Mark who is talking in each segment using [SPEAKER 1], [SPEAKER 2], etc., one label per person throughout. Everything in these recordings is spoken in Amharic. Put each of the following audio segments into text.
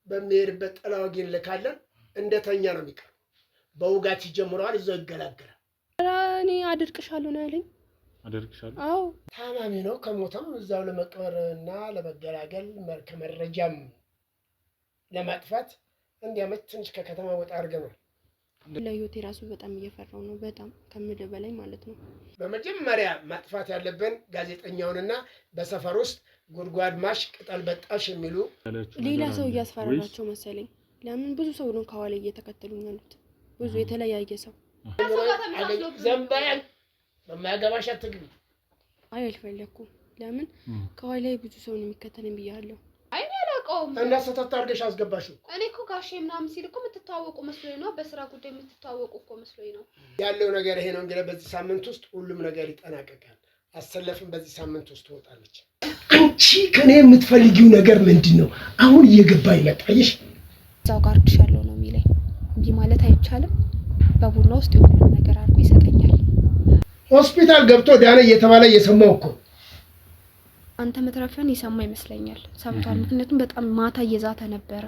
[SPEAKER 1] በሚሄድበት ጥላወጊን ልካለን እንደተኛ ነው የሚቀር በውጋት ይጀምረዋል እዛው ይገላገላል
[SPEAKER 2] እኔ አድርቅሻለሁ ነው ያለኝ
[SPEAKER 3] አድርቅሻለሁ
[SPEAKER 2] አዎ
[SPEAKER 1] ታማሚ ነው ከሞተም እዛው ለመቀበርና ለመገላገል ከመረጃም ለማጥፋት እንዲያመች ትንሽ ከከተማ ወጣ አድርገናል
[SPEAKER 2] ለዮቴ ራሱ በጣም እየፈራው ነው በጣም ከምልህ በላይ ማለት ነው
[SPEAKER 1] በመጀመሪያ ማጥፋት ያለብን ጋዜጠኛውንና በሰፈር ውስጥ ጉድጓድ ማሽ ቅጠል በጣሽ የሚሉ
[SPEAKER 2] ሌላ ሰው እያስፈራራቸው መሰለኝ ለምን ብዙ ሰው ነው ከኋላ እየተከተሉኝ ያሉት ብዙ የተለያየ ሰው
[SPEAKER 1] ዘምባያን በማያገባሽ አትግቢ
[SPEAKER 2] አይ አልፈለኩም ለምን ከኋላ ብዙ ሰው ነው የሚከተለኝ ብያለሁ
[SPEAKER 4] አይ ያላቀውም
[SPEAKER 1] እንዳሰተታ አድርገሽ አስገባሽው
[SPEAKER 4] እኔ እኮ ጋሼ ምናምን ሲል እኮ የምትተዋወቁ መስሎኝ ነው በስራ ጉዳይ የምትተዋወቁ እኮ መስሎኝ ነው
[SPEAKER 1] ያለው ነገር ይሄ ነው እንግዲህ በዚህ ሳምንት ውስጥ ሁሉም ነገር ይጠናቀቃል አሰለፍን በዚህ ሳምንት ውስጥ ትወጣለች አንቺ ከኔ የምትፈልጊው ነገር ምንድነው አሁን እየገባኝ መጣሽ
[SPEAKER 2] እዛው ጋር ትሻለው ነው የሚለኝ እንጂ ማለት አይቻልም በቡና ውስጥ የሆነ ነገር አድርጎ ይሰጠኛል
[SPEAKER 1] ሆስፒታል ገብቶ ዳነ እየተባለ እየሰማው እኮ
[SPEAKER 2] አንተ መትረፈን ይሰማ ይመስለኛል ሰምቷል ምክንያቱም በጣም ማታ እየዛተ ነበር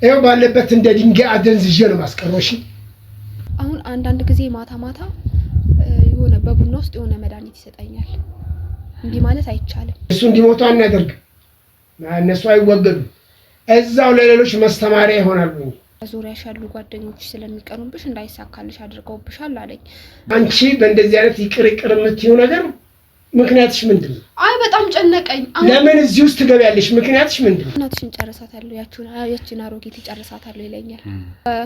[SPEAKER 1] ይሄው ባለበት እንደ ድንጋይ አደንዝዤ ነው ማስቀረሽ
[SPEAKER 2] አሁን አንዳንድ ጊዜ ማታ የሆነ በቡና ውስጥ የሆነ መድኃኒት ይሰጠኛል እንዴ ማለት አይቻልም
[SPEAKER 1] እሱ እንዲሞቱ አናደርግ እነሱ አይወገዱ እዛው ለሌሎች ማስተማሪያ ይሆናሉ
[SPEAKER 2] ዙሪያሽ ያሉ ጓደኞች ስለሚቀኑብሽ እንዳይሳካልሽ አድርገውብሻል አለኝ
[SPEAKER 1] አንቺ በእንደዚህ አይነት ይቅር የምትይው ነገር ምክንያትሽ ምንድነው
[SPEAKER 4] አይ በጣም ጨነቀኝ
[SPEAKER 1] ለምን እዚህ ውስጥ ትገቢያለሽ ምክንያትሽ ምንድነው
[SPEAKER 2] እናትሽን ጨርሳታለሁ ያቺን አሮጊት ጨርሳታለሁ ይለኛል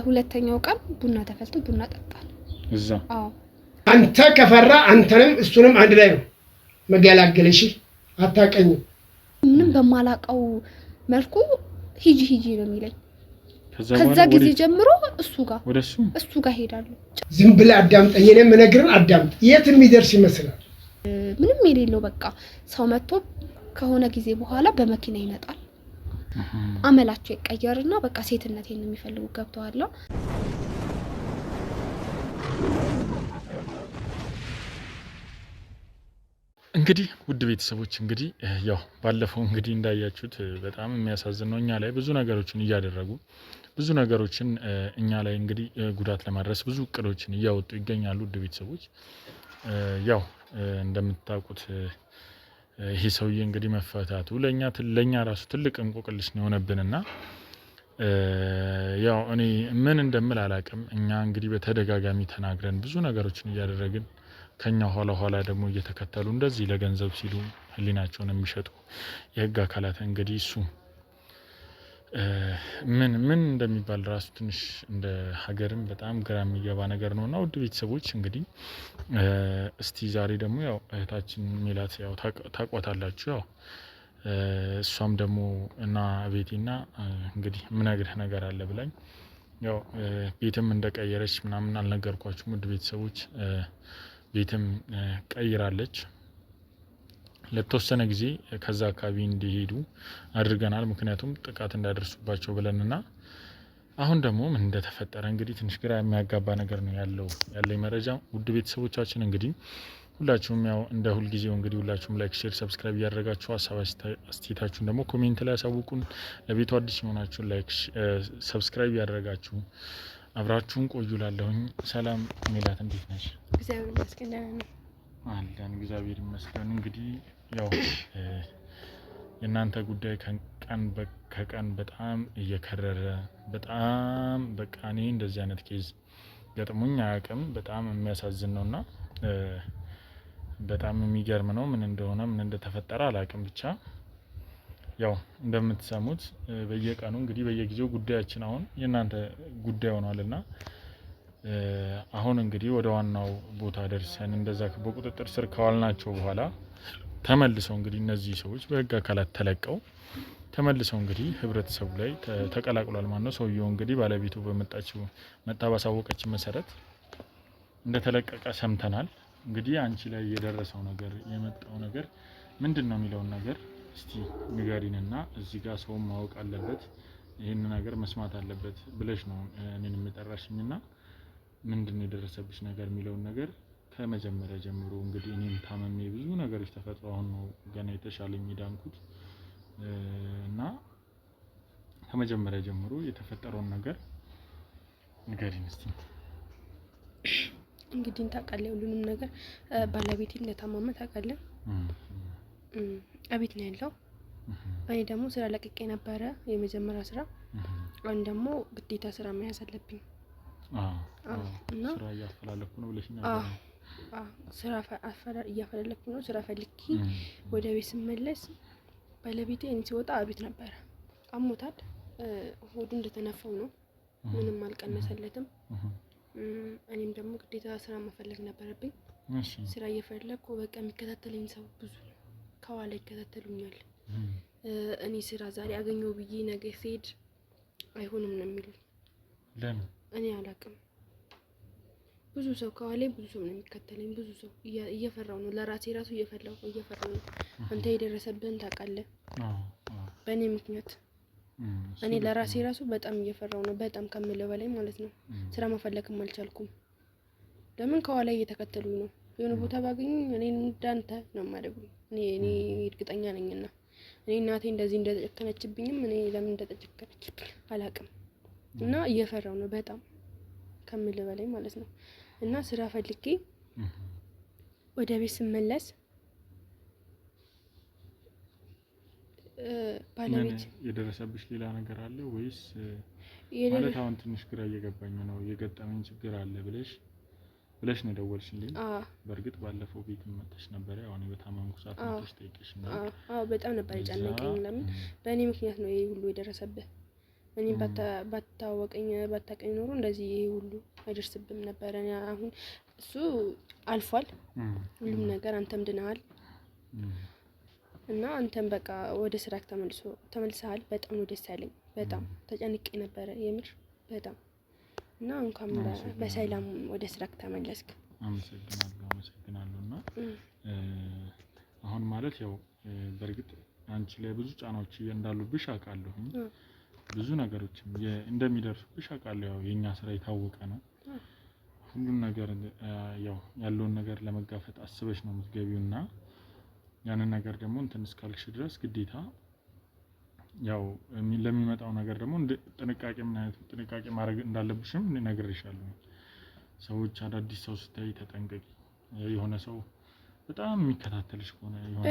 [SPEAKER 2] ሁለተኛው ቀን ቡና ተፈልቶ ቡና ጠጣን
[SPEAKER 3] እዛ
[SPEAKER 2] አዎ
[SPEAKER 1] አንተ ከፈራ አንተንም እሱንም አንድ ላይ ነው መገላገልሽ አታቀኝ
[SPEAKER 2] ምንም በማላቀው መልኩ ሂጂ ነው የሚለኝ ከዛ ጊዜ ጀምሮ እሱ ጋር ሄዳለሁ
[SPEAKER 1] ዝም ብለ አዳምጠኝ እኔም እነግርህ አዳምጥ የት የሚደርስ ይመስላል
[SPEAKER 2] ምንም የሌለው በቃ ሰው መጥቶ ከሆነ ጊዜ በኋላ በመኪና ይመጣል አመላቸው ይቀየርና በቃ ሴትነቴን የሚፈልጉ ገብተዋል
[SPEAKER 3] እንግዲህ ውድ ቤተሰቦች እንግዲህ ያው ባለፈው እንግዲህ እንዳያችሁት በጣም የሚያሳዝን ነው እኛ ላይ ብዙ ነገሮችን እያደረጉ ብዙ ነገሮችን እኛ ላይ እንግዲህ ጉዳት ለማድረስ ብዙ እቅዶችን እያወጡ ይገኛሉ ውድ ቤተሰቦች ያው እንደምታውቁት ይሄ ሰውዬ እንግዲህ መፈታቱ ለኛ ራሱ ትልቅ እንቆቅልሽ ነው ሆነብንና ያው እኔ ምን እንደምል አላቅም እኛ እንግዲህ በተደጋጋሚ ተናግረን ብዙ ነገሮችን እያደረግን ከኛ ኋላ ደግሞ እየተከተሉ እንደዚህ ለገንዘብ ሲሉ ህሊናቸውን የሚሸጡ የህግ አካላት እንግዲህ እሱ ምን እንደሚባል ራሱ ትንሽ እንደ ሀገርም በጣም ግራ የሚገባ ነገር ነውና ውድ ቤተሰቦች እንግዲህ እስቲ ዛሬ ደግሞ ያው እህታችን ሜላት ያው ታቋታላችሁ ያው እሷም ደግሞ እና ቤቴና እንግዲህ ምነግርህ ነገር አለ ብላኝ ያው ቤትም እንደቀየረች ምናምን አልነገርኳችሁም ውድ ቤተሰቦች ቤትም ቀይራለች ለተወሰነ ጊዜ ከዛ አካባቢ እንዲሄዱ አድርገናል ምክንያቱም ጥቃት እንዳደርሱባቸው ብለንና አሁን ደግሞ ምን እንደተፈጠረ እንግዲህ ትንሽ ግራ የሚያጋባ ነገር ነው ያለኝ መረጃ ውድ ቤተሰቦቻችን እንግዲህ ሁላችሁም ያው እንደ ሁሉ ጊዜው እንግዲህ ሁላችሁም ላይክ ሼር ሰብስክራይብ ያደረጋችሁ አስተያየታችሁን ደግሞ ኮሜንት ላይ አሳውቁን ለቤቱ አዲስ የሆናችሁ ላይክ ሰብስክራይብ ያደረጋችሁ አብራችሁን ቆዩላለሁኝ ሰላም ሜላት እንዴት ነሽ
[SPEAKER 2] እግዚአብሔር ይመስገን
[SPEAKER 3] አለን እግዚአብሔር ይመስገን እንግዲህ ያው የናንተ ጉዳይ ከቀን በጣም እየከረረ በጣም በቃ እኔ እንደዚህ አይነት ኬዝ ገጥሞኝ አያውቅም በጣም የሚያሳዝን ነውና በጣም የሚገርም ነው ምን እንደሆነ ምን እንደተፈጠረ አላውቅም ብቻ ያው እንደምትሰሙት በየቀኑ እንግዲህ በየጊዜው ጉዳያችን አሁን የናንተ ጉዳይ ሆኗልና አሁን እንግዲህ ወደ ዋናው ቦታ ደርሰን እንደዛ በቁጥጥር ስር ካዋልናቸው በኋላ ተመልሰው እንግዲህ እነዚህ ሰዎች በህግ አካላት ተለቀው ተመልሰው እንግዲህ ህብረተሰቡ ላይ ተቀላቅሏል ማለት ነው ሰውየው እንግዲህ ባለቤቱ መጣ ባሳወቀች መሰረት እንደተለቀቀ ሰምተናል እንግዲህ አንቺ ላይ የደረሰው ነገር የመጣው ነገር ምንድነው የሚለው ነገር እስቲ ንገሪንና እዚህ ጋር ሰው ማወቅ አለበት ይሄን ነገር መስማት አለበት ብለሽ ነው እኔን የምጠራሽኝና ምንድነው የደረሰብሽ ነገር የሚለው ነገር ከመጀመሪያ ጀምሮ እንግዲህ እኔም ታመሜ ብዙ ነገሮች ተፈጥረው አሁን ነው ገና የተሻለኝ ዳንኩት እና ከመጀመሪያ ጀምሮ የተፈጠረውን ነገር ንገሪኝ እስቲ።
[SPEAKER 5] እንግዲህ ታውቃለህ ሁሉንም ነገር ባለቤቴ እንደታመመ ታውቃለህ። አቤት ነው ያለው። እኔ ደግሞ ስራ ለቅቄ ነበረ የመጀመሪያ ስራ። አሁን ደግሞ ግዴታ ስራ መያዝ አለብኝ። እና
[SPEAKER 3] ስራ እያፈላለኩ ነው ብለሽኛል።
[SPEAKER 5] ስራ እያፈላለኩ ነው። ስራ ፈልጌ ወደ ቤት ስመለስ ባለቤቴ እኔ ሲወጣ አቤት ነበረ። አሞታል። ሆዱ እንደተነፋው ነው። ምንም አልቀነሰለትም። እኔም ደግሞ ግዴታ ስራ መፈለግ ነበረብኝ። ስራ እየፈለኩ በቃ የሚከታተለኝ ሰው ብዙ ነው። ከኋላ ይከታተሉኛል። እኔ ስራ ዛሬ አገኘው ብዬ ነገ ሲሄድ አይሆንም ነው የሚሉኝ።
[SPEAKER 3] ለምን
[SPEAKER 5] እኔ አላውቅም። ብዙ ሰው ከኋላ ብዙ ሰው ነው የሚከተለኝ። ብዙ ሰው እየፈራው ነው። ለራሴ ራሱ እየፈራው ነው። አንተ የደረሰብህን ታውቃለህ። በእኔ ምክንያት እኔ ለራሴ ራሱ በጣም እየፈራው ነው። በጣም ከምለው በላይ ማለት ነው። ስራ መፈለግም አልቻልኩም። ለምን ከኋላ እየተከተሉኝ ነው። የሆነ ቦታ ባገኙ እኔ እንዳንተ ነው የማደርጉኝ። እኔ እርግጠኛ ነኝና እኔ እናቴ እንደዚህ እንደተጨከነችብኝም እኔ ለምን እንደተጨከነችብኝ አላውቅም። እና እየፈራው ነው በጣም ከምለው በላይ ማለት ነው። እና ስራ ፈልጌ ወደ ቤት ስመለስ ባለቤት
[SPEAKER 3] የደረሰብሽ ሌላ ነገር አለ ወይስ ማለት አሁን ትንሽ ግራ እየገባኝ ነው። የገጠመኝ ችግር አለ ብለሽ ነው ደወልሽልኝ። በእርግጥ ባለፈው ቤት መጥተሽ ነበር። ያው እኔ በታመምኩ ሰዓት መጥተሽ ጠይቀሽ ነበር።
[SPEAKER 5] በጣም ነበር የጨነቀኝ። ለምን በእኔ ምክንያት ነው ይሄ ሁሉ የደረሰብህ። እኔ ባታቀኝ ኖሮ እንደዚህ ይሄ ሁሉ አይደርስብም ነበር። እኔ አሁን እሱ አልፏል ሁሉም ነገር። አንተም ድነሃል እና አንተም በቃ ወደ ስራክ ተመልሰሃል። በጣም ነው ደስ ያለኝ። በጣም ተጨንቄ ነበረ የምር በጣም እና እንኳን በሰላም ወደ ስራክ ተመለስክ።
[SPEAKER 3] አመሰግናለሁ። እና አሁን ማለት ያው በእርግጥ አንቺ ላይ ብዙ ጫናዎች እንዳሉብሽ አውቃለሁ። ብዙ ነገሮችም እንደሚደርሱብሽ አውቃለሁ። ያው የኛ ስራ የታወቀ ነው። ሁሉም ነገር ያው ያለውን ነገር ለመጋፈጥ አስበሽ ነው የምትገቢውና ያንን ነገር ደግሞ እንትን እስካልሽ ድረስ ግዴታ ያው ለሚመጣው ነገር ደግሞ ጥንቃቄ ማድረግ እንዳለብሽም ነግሬሻለሁ። ሰዎች አዳዲስ ሰው ስታይ ተጠንቀቂ። የሆነ ሰው በጣም የሚከታተልሽ ከሆነ የሆነ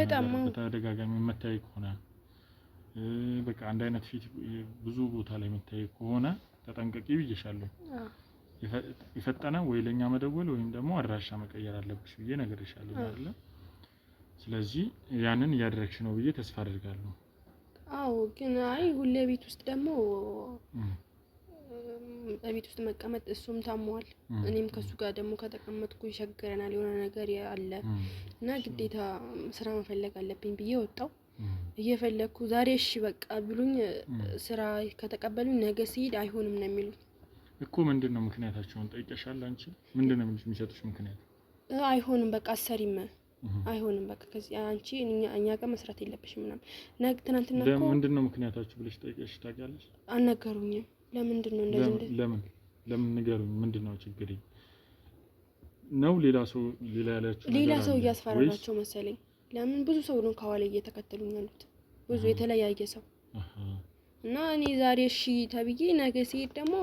[SPEAKER 3] በተደጋጋሚ መታይ ከሆነ በቃ አንድ አይነት ፊት ብዙ ቦታ ላይ መታይ ከሆነ ተጠንቀቂ ብዬሻለሁ። ይፈጠነ ወይ ለኛ መደወል ወይም ደግሞ አድራሻ መቀየር አለብሽ ብዬ ነግሬሻለሁ አይደል? ስለዚህ ያንን ያደረግሽ ነው ብዬ ተስፋ አደርጋለሁ።
[SPEAKER 5] አዎ ግን አይ ሁሌ ቤት ውስጥ ደግሞ ቤት ውስጥ መቀመጥ እሱም ታሟል። እኔም ከሱ ጋር ደግሞ ከተቀመጥኩ ይሸገረናል የሆነ ነገር አለ እና ግዴታ ስራ መፈለግ አለብኝ ብዬ ወጣው። እየፈለኩ ዛሬ እሺ በቃ ብሉኝ ስራ ከተቀበሉኝ ነገ ሲሄድ አይሆንም ነው የሚሉኝ
[SPEAKER 3] እኮ። ምንድነው ምክንያታቸውን ጠይቀሻል አንቺ? ምንድነው የሚሰጡሽ ምክንያት?
[SPEAKER 5] አይሆንም በቃ አሰሪም አይሆንም በቃ ከዚህ አንቺ እኛ ጋር መስራት የለብሽም ምናምን። ትናንትና እኮ
[SPEAKER 3] ምንድነው ምክንያታችሁ ብለሽ ጠይቀሽ ታውቂያለሽ?
[SPEAKER 5] አልነገሩኝም። ለምንድነው እንደዚህ
[SPEAKER 3] ለምን ንገሩኝ። ምንድነው ችግር ነው? ሌላ ሰው
[SPEAKER 5] እያስፈራራቸው መሰለኝ። ለምን ብዙ ሰው ነው ከኋላ እየተከተሉኝ ያሉት ብዙ የተለያየ ሰው እና እኔ ዛሬ እሺ ተብዬ ነገ ሲሄድ ደግሞ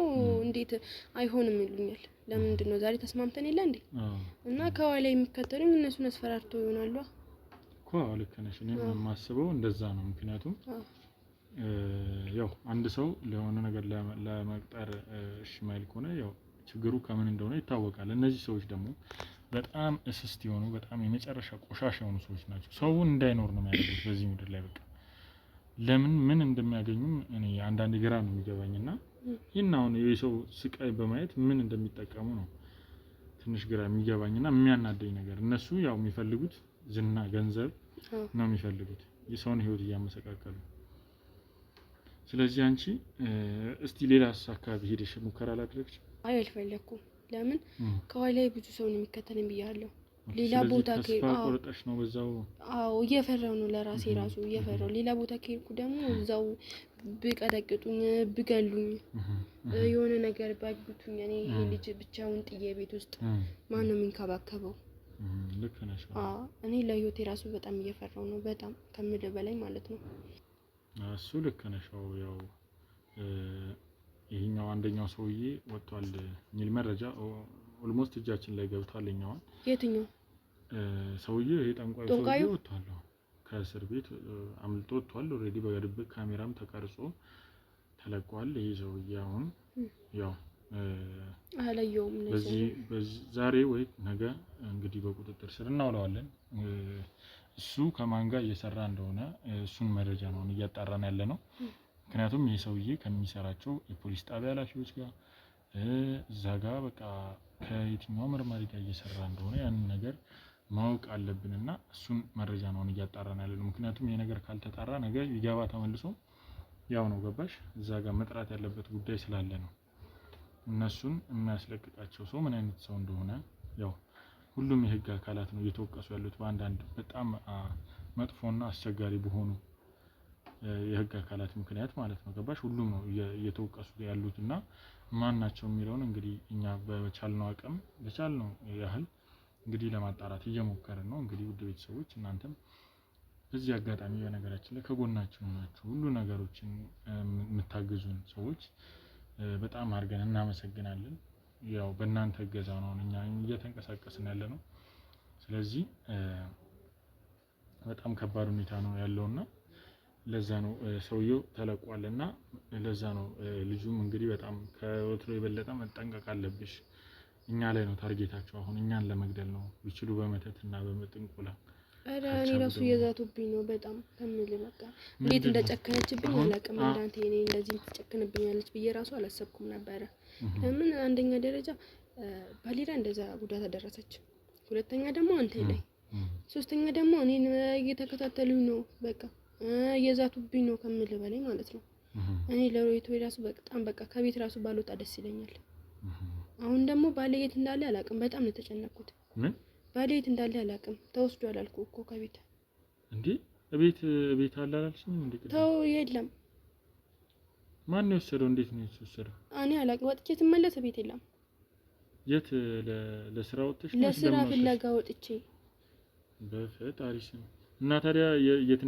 [SPEAKER 5] እንዴት አይሆንም ይሉኛል። ለምንድነው ዛሬ ተስማምተን የለ እንዴ? እና ከኋላ የሚከተሉኝ እነሱን አስፈራርተው ይሆናሉ
[SPEAKER 3] እኮ። ልክ ነሽ። እኔም የማስበው እንደዛ ነው። ምክንያቱም ያው አንድ ሰው ለሆነ ነገር ለመቅጠር እሺ ማይል ከሆነ ያው ችግሩ ከምን እንደሆነ ይታወቃል። እነዚህ ሰዎች ደግሞ በጣም እስስት የሆኑ በጣም የመጨረሻ ቆሻሻ የሆኑ ሰዎች ናቸው። ሰውን እንዳይኖር ነው የሚያደርጉት በዚህ ምድር ላይ። በቃ ምን እንደሚያገኙም እኔ አንዳንድ ግራ ነው የሚገባኝና ይሄን አሁን የሰው ስቃይ በማየት ምን እንደሚጠቀሙ ነው ትንሽ ግራ የሚገባኝና የሚያናደኝ ነገር። እነሱ ያው የሚፈልጉት ዝና፣ ገንዘብ ነው የሚፈልጉት፣ የሰውን ህይወት እያመሰቃቀሉ። ስለዚህ አንቺ እስቲ ሌላስ አካባቢ ሄደሽ ሙከራ ላድርግሽ?
[SPEAKER 5] አይ አልፈለኩም። ለምን ከኋላ ብዙ ሰው ነው የሚከተለኝ ብያለሁ። ሌላ ቦታ
[SPEAKER 3] ቆርጠሽ ነው በዛው?
[SPEAKER 5] አዎ እየፈራው ነው ለራሴ ራሱ እየፈራው። ሌላ ቦታ ከሄድኩ ደግሞ እዛው ቢቀጠቅጡኝ ቢገሉኝ የሆነ ነገር ባይቡቱኝ እኔ ይሄ ልጅ ብቻውን ጥዬ ቤት ውስጥ ማን ነው የሚንከባከበው?
[SPEAKER 3] ልክ ነሽ።
[SPEAKER 5] እኔ ለህይወቴ ራሱ በጣም እየፈራው ነው፣ በጣም ከምልህ በላይ ማለት ነው።
[SPEAKER 3] እሱ ልክ ነሽ። ያው ይሄኛው አንደኛው ሰውዬ ወጥቷል የሚል መረጃ ኦልሞስት እጃችን ላይ ገብቷል። እኛውን
[SPEAKER 5] የትኛው
[SPEAKER 3] ሰውዬ ይሄ ጠንቋዩ ሰውዬ ወጥቷል ከእስር ቤት አምልጦ ወጥቷል። ኦልሬዲ በድብቅ ካሜራም ተቀርጾ ተለቋል። ይሄ ሰውዬ አሁን ያው
[SPEAKER 5] አላየውም
[SPEAKER 3] በዚህ ዛሬ ወይ ነገ እንግዲህ በቁጥጥር ስር እናውለዋለን። እሱ ከማን ጋር እየሰራ እንደሆነ እሱን መረጃ ነው እያጣራን ያለ ነው። ምክንያቱም ይሄ ሰውዬ ከሚሰራቸው የፖሊስ ጣቢያ ኃላፊዎች ጋር እዛ ጋር በቃ ከየትኛው መርማሪ ጋር እየሰራ እንደሆነ ያን ነገር ማወቅ አለብንና እሱን መረጃ ነው እያጣራን ያለ ነው። ምክንያቱም ይሄ ነገር ካልተጣራ ነገ ይገባ ተመልሶ ያው ነው ገባሽ እዛ ጋር መጥራት ያለበት ጉዳይ ስላለ ነው። እነሱን የሚያስለቅቃቸው ሰው ምን አይነት ሰው እንደሆነ ያው ሁሉም የህግ አካላት ነው እየተወቀሱ ያሉት በአንዳንድ በጣም መጥፎና አስቸጋሪ በሆኑ የህግ አካላት ምክንያት ማለት ነው ገባሽ ሁሉም ነው እየተወቀሱ ያሉትና ማን ናቸው የሚለውን እንግዲህ እኛ በቻልነው አቅም በቻልነው ያህል እንግዲህ ለማጣራት እየሞከርን ነው። እንግዲህ ውድ ቤተሰቦች እናንተም በዚህ አጋጣሚ በነገራችን ላይ ከጎናችሁ ናችሁ ሁሉ ነገሮችን የምታግዙን ሰዎች በጣም አድርገን እናመሰግናለን። ያው በእናንተ እገዛ ነው እኛ እየተንቀሳቀስን ያለ ነው። ስለዚህ በጣም ከባድ ሁኔታ ነው ያለውና ለዛ ነው ሰውየው ተለቋልና ለዛ ነው ልጁም እንግዲህ በጣም ከወትሮ የበለጠ መጠንቀቅ አለብሽ። እኛ ላይ ነው ታርጌታቸው አሁን እኛን ለመግደል ነው ቢችሉ በመተትና በመጥንቆላ
[SPEAKER 5] እኔ ራሱ የዛቱብኝ ነው በጣም ከምል በቃ እንዴት እንደጨከነችብኝ አላውቅም። እንዳንተ እኔ እንደዚህ ትጨክንብኛለች ብዬ ራሱ አላሰብኩም ነበር። ለምን አንደኛ ደረጃ ባሊራ እንደዛ ጉዳት አደረሰች፣ ሁለተኛ ደግሞ አንተ ላይ፣ ሶስተኛ ደግሞ እኔን እየተከታተሉኝ ነው በቃ የዛቱብኝ ነው ከምል በላይ ማለት ነው። እኔ ለሮይቶ ራሱ በጣም በቃ ከቤት ራሱ ባልወጣ ደስ ይለኛል። አሁን ደግሞ ባለየት እንዳለ አላውቅም። በጣም ነው የተጨነኩት።
[SPEAKER 3] ምን
[SPEAKER 5] ባለየት እንዳለ አላውቅም። ተወስዷል አልኩ እኮ ከቤት
[SPEAKER 3] እንዴ ቤት አለ አላልሽኝ እንዴ?
[SPEAKER 5] ተው የለም።
[SPEAKER 3] ማን ነው የወሰደው? እንዴት ነው የወሰደው?
[SPEAKER 5] እኔ አላውቅም። ወጥቼ ስመለስ ቤት የለም።
[SPEAKER 3] የት ለስራ ወጥተሽ?
[SPEAKER 5] ለስራ ፍለጋ ወጥቼ
[SPEAKER 3] በፈጣሪ ስም እና ታዲያ የት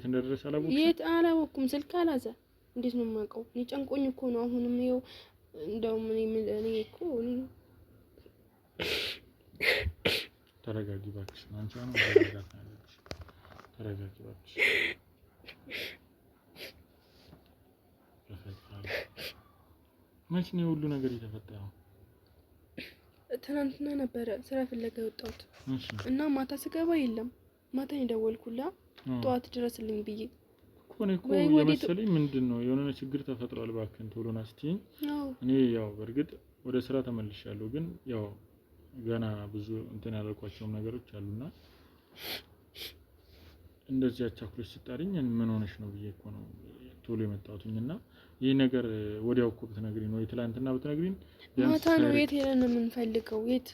[SPEAKER 3] እንደደረሰ አላወቅሽም?
[SPEAKER 5] የት አላወቅኩም። ስልክ አላዘ። እንዴት ነው የማውቀው? እኔ ጨንቆኝ እኮ ነው አሁንም ይኸው እንደውም እኔ እኮ
[SPEAKER 3] ተረጋጊ እባክሽ። አንቺ አሁን ተረጋጊ እባክሽ። መቼ ነው ሁሉ ነገር የተፈጠረው?
[SPEAKER 5] ትናንትና ነበረ ስራ ፍለጋ የወጣሁት እና ማታ ስገባ የለም። ማታ የደወልኩላ ጠዋት ድረስልኝ ብዬ
[SPEAKER 3] እኮ የመሰለኝ ምንድነው የሆነ ችግር ተፈጥሯል እባክህን ቶሎ ና ስትይኝ እኔ ያው በእርግጥ ወደ ስራ ተመልሻለሁ፣ ግን ያው ገና ብዙ እንትን ያላልኳቸውም ነገሮች አሉና እንደዚህ አቻኩለሽ ስጣሪኝ ምን ሆነሽ ነው ብዬ እኮ ነው ቶሎ የመጣሁትኝና ይሄ ነገር ወዲያው እኮ ብትነግሪኝ ነው የትላንትና ብትነግሪኝ
[SPEAKER 5] ማታ ነው የት ሄደን የምንፈልገው የት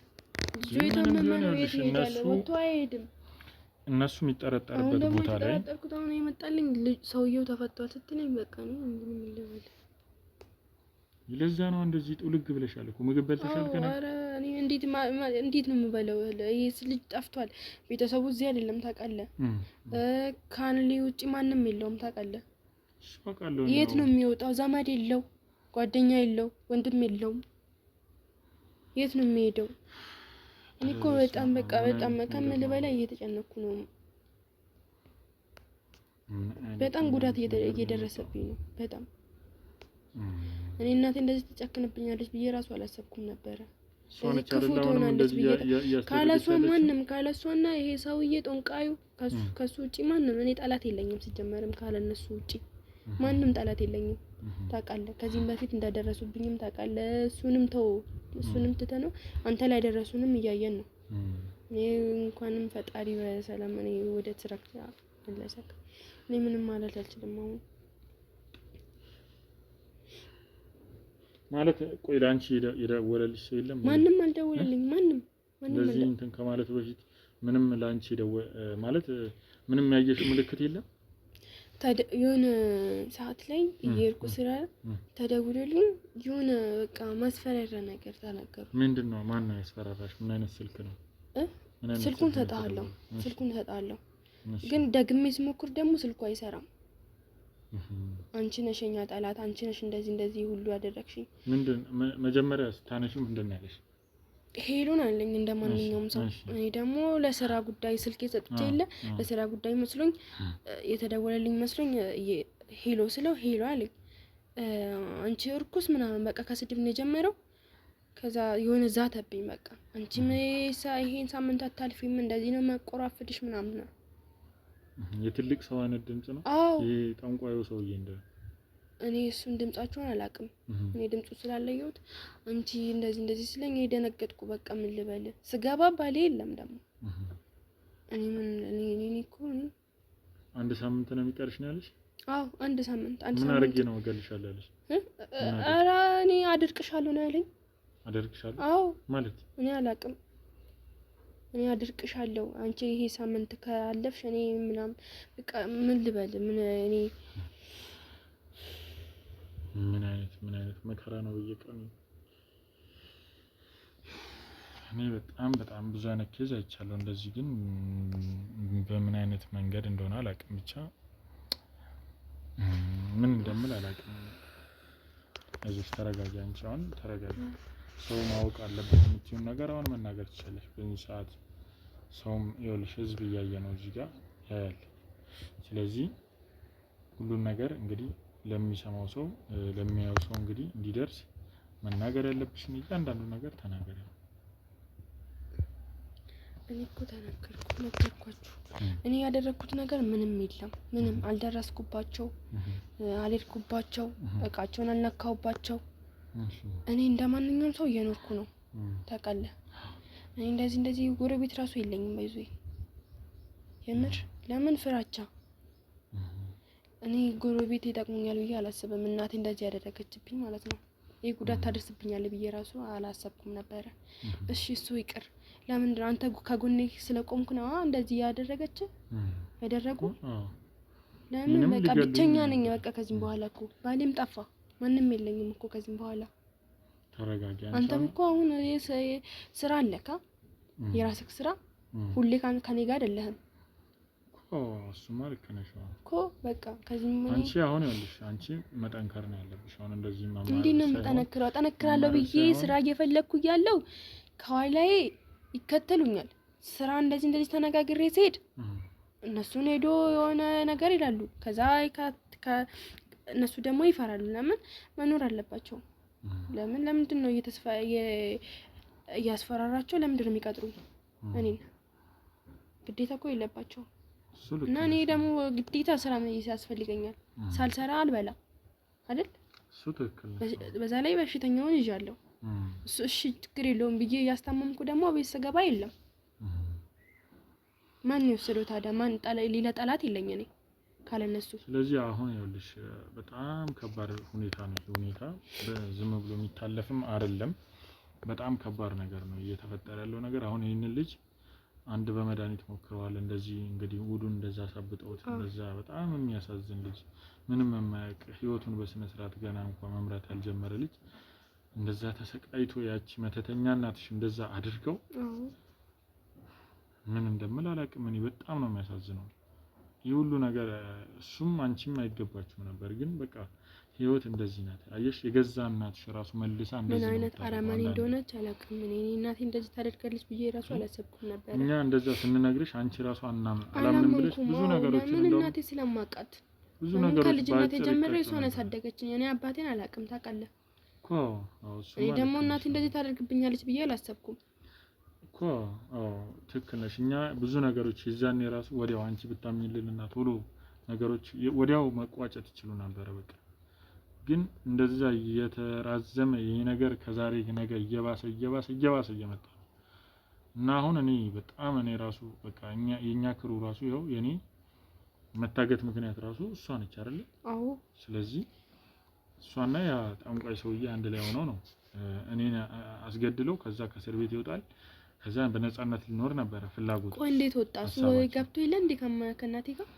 [SPEAKER 5] ጆይታመመ ነው የት ሄዳለ ወጥቶ አይሄድም።
[SPEAKER 3] እነሱ የሚጠረጠርበት ቦታ ላይ
[SPEAKER 5] ተጠርኩት አሁን የመጣልኝ ሰውየው ተፈቷል ስትለኝ በቃ ነው ምንም ይለበል
[SPEAKER 3] ይለዛ ነው እንደዚህ ጥልግ ብለሻል እኮ ምግብ በልተሻል ከነ
[SPEAKER 5] ኧረ እኔ እንዴት ነው የምበለው? ይሄስ ልጅ ጠፍቷል። ቤተሰቡ እዚህ አይደለም ታውቃለህ። ካንሊ ውጪ ማንም የለውም ታውቃለህ። የት ነው የሚወጣው? ዘመድ የለው፣ ጓደኛ የለው፣ ወንድም የለውም። የት ነው የሚሄደው? እኔ እኮ በጣም በቃ በጣም ከምል በላይ እየተጨነኩ ነው። በጣም ጉዳት እየደረሰብኝ ነው በጣም እኔ እናቴ እንደዚህ ተጨክንብኛለች ብዬ ራሱ አላሰብኩም ነበር። ክፉ ትሆናለች ብዬ ካለሷና ይሄ ሰውዬ ጦንቃዩ ከሱ ውጪ ማንም እኔ ጠላት የለኝም። ሲጀመርም ካለነሱ ውጪ ማንም ጠላት የለኝም ታውቃለህ። ከዚህም በፊት እንዳደረሱብኝም ታውቃለህ። እሱንም ትተነው አንተ ላይ ደረሱንም እያየን ነው። እኔ እንኳንም ፈጣሪ በሰላም እኔ ወደ ትራክ መለሰክ እኔ ምንም ማለት አልችልም አሁን
[SPEAKER 3] ማለት ቆይ ላንቺ የደወለልሽ ሰው የለም?
[SPEAKER 5] ማንም አልደወለልኝ። ማንም
[SPEAKER 3] ለዚህ እንትን ከማለት በፊት ምንም ላንቺ ማለት ምንም ያየሽ ምልክት የለም?
[SPEAKER 5] የሆነ ሰዓት ላይ የርኩ ስራ ተደውሎልኝ የሆነ በቃ ማስፈራሪያ ነገር ተናገሩ።
[SPEAKER 3] ምንድነው? ማን ነው ያስፈራራሽ? ምን አይነት ስልክ ነው?
[SPEAKER 5] ስልኩን ተጣጣለሁ ግን ደግሜ ስሞክር ደግሞ ስልኩ አይሰራም። አንቺ ነሽ የኛ ጠላት፣ አንቺ ነሽ እንደዚህ ሁሉ ያደረግሽኝ።
[SPEAKER 3] ምንድን መጀመሪያ ስታነሺው ምንድን ነው ያለሽ?
[SPEAKER 5] ሄሉን አለኝ እንደማንኛውም ሰው። እኔ ደግሞ ለስራ ጉዳይ ስልክ ሰጥቼ የለ ለስራ ጉዳይ መስሎኝ የተደወለልኝ መስሎኝ ሄሎ ስለው ሄሎ አለኝ። አንቺ እርኩስ ምናምን በቃ ከስድብ ነው የጀመረው። ከዛ የሆነ ዛተብኝ። በቃ አንቺ ይሄን ሳምንት አታልፊም እንደዚህ ነው መቆራፍድሽ ምናምን ነው።
[SPEAKER 3] የትልቅ ሰው አይነት ድምጽ ነው ይሄ ጠንቋዩ ሰውዬ እንደ
[SPEAKER 5] እኔ እሱን ድምጻቸውን አላውቅም። እኔ ድምጹ ስላለየሁት አንቺ እንደዚህ ስለኝ የደነገጥኩ። በቃ ምን ልበል ስገባ ባሌ የለም ደግሞ እኔ እኮ
[SPEAKER 3] አንድ ሳምንት ነው የሚቀርሽ ነው ያለሽ?
[SPEAKER 5] አዎ አንድ ሳምንት
[SPEAKER 3] ምን አድርጌ ነው እገልሻለሁ ያለሽ?
[SPEAKER 5] ኧረ እኔ አድርቅሻለሁ ነው ያለኝ።
[SPEAKER 3] አድርቅሻለሁ?
[SPEAKER 5] አዎ
[SPEAKER 3] ማለት
[SPEAKER 5] እኔ አላውቅም። እኔ አድርቅሻለሁ አንቺ ይሄ ሳምንት ካለፍሽ እኔ ምናምን በቃ ምን ልበል እኔ
[SPEAKER 3] ምን አይነት መከራ ነው በየቀኑ። እኔ በጣም ብዙ አይነት ኬዝ አይቻለሁ እንደዚህ፣ ግን በምን አይነት መንገድ እንደሆነ አላውቅም። ብቻ ምን እንደምል አላውቅም። እዚህ ተረጋጊ፣ አንቺ አሁን ተረጋጊ። ሰው ማወቅ አለበት የምትይውን ነገር አሁን መናገር ትችላለሽ በዚህ ሰዓት። ሰውም ይኸውልሽ ህዝብ እያየ ነው እዚህ ጋር ያያል። ስለዚህ ሁሉን ነገር እንግዲህ ለሚሰማው ሰው ለሚያየው ሰው እንግዲህ እንዲደርስ መናገር ያለብሽን እያንዳንዱ ነገር ተናገሪ።
[SPEAKER 5] እኔ እኮ ነገርኳችሁ። እኔ ያደረኩት ነገር ምንም የለም። ምንም አልደረስኩባቸው፣ አልሄድኩባቸው፣ እቃቸውን አልነካሁባቸው። እኔ እንደማንኛውም ሰው እየኖርኩ ነው ታውቃለህ። እኔ እንደዚህ ጎረቤት ራሱ የለኝም ባይዞ የምር። ለምን ፍራቻ? እኔ ጎረቤት ይጠቅሙኛል ብዬ አላሰብም። እናቴ እንደዚህ ያደረገችብኝ ማለት ነው። ይሄ ጉዳት ታደርስብኛለህ ብዬ ራሱ አላሰብኩም ነበረ። እሺ እሱ ይቅር። ለምንድን ነው አንተ ከጎኔ ስለቆምኩ ነው እንደዚህ ያደረገች ያደረጉ? ለምን በቃ ብቸኛ ነኝ። በቃ ከዚህም በኋላ እኮ ባሌም ጠፋ፣ ማንም የለኝም እኮ ከዚህም በኋላ።
[SPEAKER 3] ተረጋጊ።
[SPEAKER 5] አንተም እኮ አሁን ስራ አለካ፣ የራስህ ስራ። ሁሌ ከኔ ጋር አይደለህም
[SPEAKER 3] እሱማ ልክ ነሽ
[SPEAKER 5] እኮ። በቃ ከዚህም
[SPEAKER 3] አንቺ አሁን ያለሽ አንቺ መጠንከር ነው ያለብሽ። አሁን እንደዚህ ማማ
[SPEAKER 5] እንዴት ነው የምጠነክረው? ጠነክራለሁ ብዬ ስራ እየፈለኩ እያለው ከኋላዬ ይከተሉኛል። ስራ እንደዚህ ተነጋግሬ ሲሄድ እነሱን ሄዶ የሆነ ነገር ይላሉ። ከዛ እነሱ ደግሞ ይፈራሉ። ለምን መኖር አለባቸው? ለምንድን ነው እያስፈራራቸው ለምንድን ነው የሚቀጥሩኝ? እኔን ግዴታ እኮ የለባቸው። እና እኔ ደግሞ ግዴታ ስራ ያስፈልገኛል። ሳልሰራ አልበላ አይደል?
[SPEAKER 3] እሱ ትክክል ነው።
[SPEAKER 5] በዛ ላይ በሽተኛውን ይዣለሁ። እሺ ችግር የለውም ብዬ ያስታመምኩ ደግሞ ቤት ስገባ የለም። ማን ይወስደው ታዲያ? ሌላ ጠላት የለኝ እኔ ካለነሱ።
[SPEAKER 3] ስለዚህ አሁን ይኸውልሽ በጣም ከባድ ሁኔታ ነው። ሁኔታ በዝም ብሎ የሚታለፍም አይደለም። በጣም ከባድ ነገር ነው እየተፈጠረ ያለው ነገር። አሁን ይሄንን ልጅ አንድ በመድኃኒት ሞክረዋል። እንደዚህ እንግዲህ ውዱን እንደዛ ሳብጠውት እንደዛ በጣም የሚያሳዝን ልጅ፣ ምንም የማያውቅ ህይወቱን በስነ ስርዓት ገና እንኳን መምራት ያልጀመረ ልጅ እንደዛ ተሰቃይቶ ያቺ መተተኛ እናትሽ እንደዛ አድርገው ምን እንደምል አላውቅም። እኔ በጣም ነው የሚያሳዝነው ይህ ሁሉ ነገር። እሱም አንቺም አይገባችሁም ነበር፣ ግን በቃ ህይወት እንደዚህ ናት። አየሽ የገዛ እናትሽ ራሱ መልሳ እንደዚህ ነው።
[SPEAKER 5] ምን አይነት አራማኒ እንደሆነች አላውቅም። እኔ እናቴ እንደዚህ ታደርጋለች ብዬ ራሱ አላሰብኩም ነበር።
[SPEAKER 3] እኛ እንደዛ ስንነግርሽ አንቺ ራሱ አላምንም ብለሽ ብዙ ነገሮች
[SPEAKER 5] ምን እናቴ ስለማውቃት
[SPEAKER 3] ብዙ ነገሮች
[SPEAKER 5] ከልጅነቴ ጀምሬ እሷን ያሳደገችኝ። እኔ አባቴን አላውቅም ታውቃለህ እኮ። እኔ ደግሞ እናቴ እንደዚህ ታደርግብኛለች ብዬ አላሰብኩም
[SPEAKER 3] እኮ። ትክክል ነሽ። እኛ ብዙ ነገሮች የዛኔ ራሱ ወዲያው አንቺ ብታምኝልንና ቶሎ ነገሮች ወዲያው መቋጨት ይችሉ ነበር በቃ። ግን እንደዛ እየተራዘመ ይሄ ነገር ከዛሬ ነገ እየባሰ እየመጣ እና አሁን እኔ ራሱ በቃ የኛ ክሩ ራሱ ይኸው የኔ መታገት ምክንያት ራሱ እሷ ነች አይደል?
[SPEAKER 5] አዎ።
[SPEAKER 3] ስለዚህ እሷና ያ ጠንቋይ ሰውዬ አንድ ላይ ሆነው ነው እኔን አስገድለው ከዛ ከእስር ቤት ይወጣል። ከዛ በነፃነት ሊኖር ነበር ፍላጎት።
[SPEAKER 5] ቆይ እንዴት ወጣ? እሱ ገብቶ የለ እንዴ ከእናቴ ጋር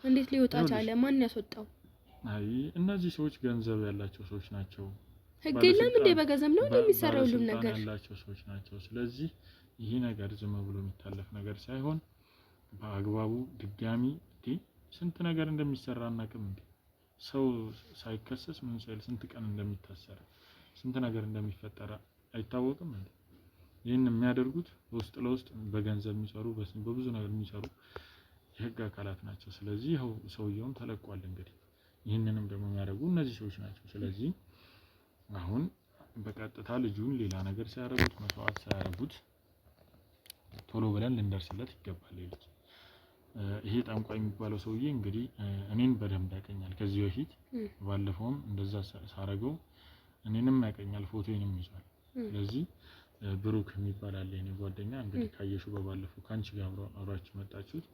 [SPEAKER 5] እንዴት ሊወጣ ቻለ? ማን ያስወጣው?
[SPEAKER 3] አይ እነዚህ ሰዎች ገንዘብ ያላቸው ሰዎች ናቸው።
[SPEAKER 5] ህግ የለም እንዴ? በገንዘብ ነው እንደሚሰራው ሁሉም ነገር
[SPEAKER 3] ያላቸው ሰዎች ናቸው። ስለዚህ ይሄ ነገር ዝም ብሎ የሚታለፍ ነገር ሳይሆን በአግባቡ ድጋሚ ስንት ነገር እንደሚሰራ እናቅም እንዴ? ሰው ሳይከሰስ ምን ሳይል ስንት ቀን እንደሚታሰር ስንት ነገር እንደሚፈጠር አይታወቅም እንዴ? ይህን የሚያደርጉት ውስጥ ለውስጥ በገንዘብ የሚሰሩ በብዙ ነገር የሚሰሩ የህግ አካላት ናቸው። ስለዚህ ይኸው ሰውየውም ተለቋል። እንግዲህ ይህንንም ደግሞ የሚያደርጉ እነዚህ ሰዎች ናቸው። ስለዚህ አሁን በቀጥታ ልጁን ሌላ ነገር ሳያደርጉት መስዋዕት ሳያደርጉት ቶሎ ብለን ልንደርስለት ይገባል። ልጅ ይሄ ጠንቋይ የሚባለው ሰውዬ እንግዲህ እኔን በደንብ ያቀኛል። ከዚህ በፊት ባለፈውም እንደዛ ሳረገው እኔንም ያቀኛል፣ ፎቶዬንም ይዟል። ስለዚህ ብሩክ የሚባል አለ የኔ ጓደኛ። እንግዲህ ካየሽው በባለፈው ካንቺ ጋር አብራችሁ መጣችሁት።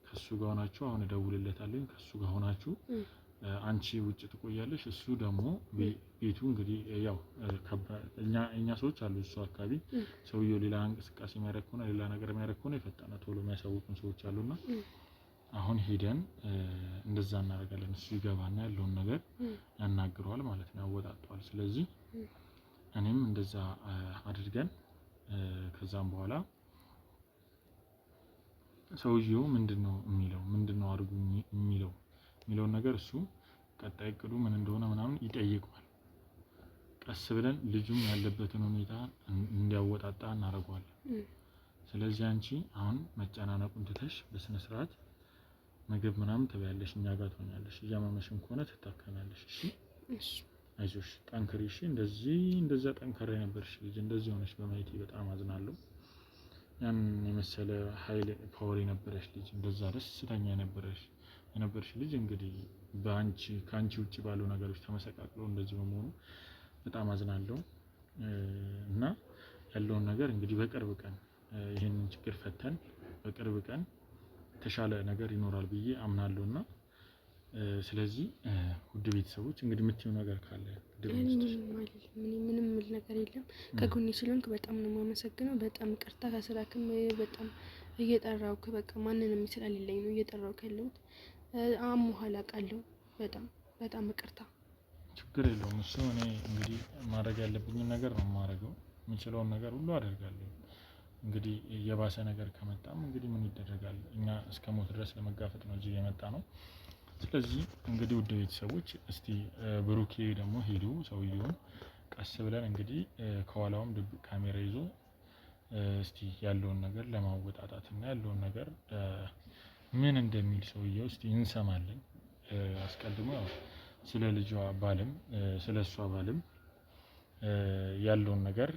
[SPEAKER 3] ከሱ ጋር ሆናችሁ አሁን እደውልለታለሁ። ከሱ ጋር ሆናችሁ አንቺ ውጭ ትቆያለሽ፣ እሱ ደግሞ ቤቱ እንግዲህ ያው እኛ ሰዎች አሉ እሱ አካባቢ ሰውየው ሌላ እንቅስቃሴ የሚያደርግ ከሆነ ሌላ ነገር የሚያደርግ ከሆነ የፈጠነ ቶሎ የሚያሳውቁን ሰዎች አሉና አሁን ሄደን እንደዛ እናደርጋለን። እሱ ይገባና ያለውን ነገር ያናግረዋል ማለት ነው፣ ያወጣጣዋል። ስለዚህ እኔም እንደዛ አድርገን ከዛም በኋላ ሰውየው ምንድነው አድርጉ የሚለውን ነገር እሱ ቀጣይ እቅዱ ምን እንደሆነ ምናምን ይጠይቀዋል። ቀስ ብለን ልጁም ያለበትን ሁኔታ እንዲያወጣጣ እናደርገዋለን። ስለዚህ አንቺ አሁን መጨናነቁን ትተሽ በስነ ስርዓት ምግብ ምናምን ትበያለሽ፣ እኛ ጋር ትሆኛለሽ። እያመመሽም ከሆነ ትታከሚያለሽ። እሺ አይዞሽ፣ ጠንክሪ። እሺ እንደዛ ጠንካራ የነበርሽ ልጅ እንደዚህ ሆነሽ በማየቴ በጣም አዝናለሁ። ያን የመሰለ ኃይል ፓወር የነበረሽ ልጅ እንደዛ ደስተኛ የነበርሽ ልጅ እንግዲህ ከአንቺ ውጭ ባሉ ነገሮች ተመሰቃቅሎ እንደዚህ በመሆኑ በጣም አዝናለሁ። እና ያለውን ነገር እንግዲህ በቅርብ ቀን ይሄንን ችግር ፈተን በቅርብ ቀን የተሻለ ነገር ይኖራል ብዬ አምናለሁና ስለዚህ ውድ ቤተሰቦች እንግዲህ የምትይው ነገር ካለ
[SPEAKER 5] ምንም ነገር የለም። ከጎኔ ስለሆንክ በጣም ነው የማመሰግነው። በጣም ይቅርታ ከስራክም በጣም እየጠራውክ በቃ ማንንም ስለሌለኝ ነው እየጠራውክ ያለሁት። አሞሃል አውቃለሁ። በጣም ይቅርታ።
[SPEAKER 3] ችግር የለውም። እሱ እኔ እንግዲህ ማድረግ ያለብኝን ነገር ነው የማደርገው። የምችለውን ነገር ሁሉ አደርጋለሁ። እንግዲህ የባሰ ነገር ከመጣም እንግዲህ ምን ይደረጋል? እኛ እስከ ሞት ድረስ ለመጋፈጥ ነው እዚህ የመጣ ነው። ስለዚህ እንግዲህ ውድ ቤተሰቦች እስቲ ብሩኬ ደግሞ ሄዱ ሰውየውን ቀስ ብለን እንግዲህ ከኋላውም ድብቅ ካሜራ ይዞ እስቲ ያለውን ነገር ለማወጣጣት እና ያለውን ነገር ምን እንደሚል ሰውየው እስቲ እንሰማለን። አስቀድሞ ያው ስለ ልጇ ባልም ስለ እሷ ባልም ያለውን ነገር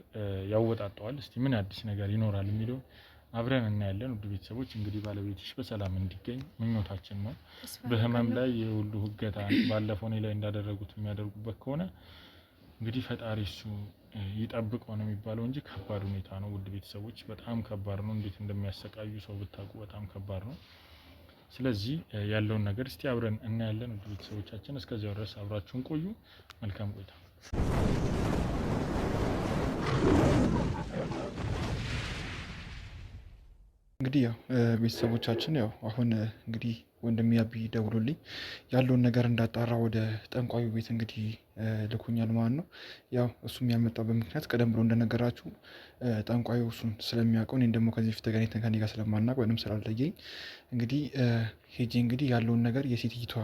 [SPEAKER 3] ያወጣጣዋል። እስቲ ምን አዲስ ነገር ይኖራል የሚለው አብረን እናያለን። ውድ ቤተሰቦች እንግዲህ ባለቤትሽ በሰላም እንዲገኝ ምኞታችን ነው። በህመም ላይ የሁሉ ህገታ ባለፈው እኔ ላይ እንዳደረጉት የሚያደርጉበት ከሆነ እንግዲህ ፈጣሪ እሱ ይጠብቀው ነው የሚባለው እንጂ ከባድ ሁኔታ ነው። ውድ ቤተሰቦች በጣም ከባድ ነው። እንዴት እንደሚያሰቃዩ ሰው ብታውቁ በጣም ከባድ ነው። ስለዚህ ያለውን ነገር እስቲ አብረን እናያለን። ውድ ቤተሰቦቻችን እስከዚያው ድረስ አብራችሁን ቆዩ። መልካም ቆይታ።
[SPEAKER 6] እንግዲህ ያው ቤተሰቦቻችን ያው አሁን እንግዲህ ወንድሜ አቢ ደውሎልኝ ያለውን ነገር እንዳጣራ ወደ ጠንቋዩ ቤት እንግዲህ ልኮኛል ማለት ነው። ያው እሱም ያመጣበት ምክንያት ቀደም ብሎ እንደነገራችሁ ጠንቋዩ እሱን ስለሚያውቀው እኔን ደግሞ ከዚህ በፊት ተገናኝተን ከእኔ ጋር ስለማናውቅ ወይም ስላልለየኝ እንግዲህ ሄጄ እንግዲህ ያለውን ነገር የሴትይቷ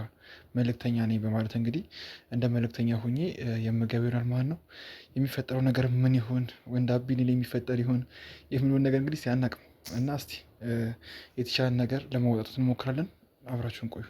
[SPEAKER 6] መልእክተኛ ነኝ በማለት እንግዲህ እንደ መልእክተኛ ሆኜ የምገባ ይሆናል ማለት ነው። የሚፈጠረው ነገር ምን ይሆን ወንድ አቢ ላይ የሚፈጠር ይሆን የሚለውን ነገር እንግዲህ ሲያናቅም እና እስቲ የተሻለ ነገር ለማውጣት እንሞክራለን። አብራችሁን ቆዩ።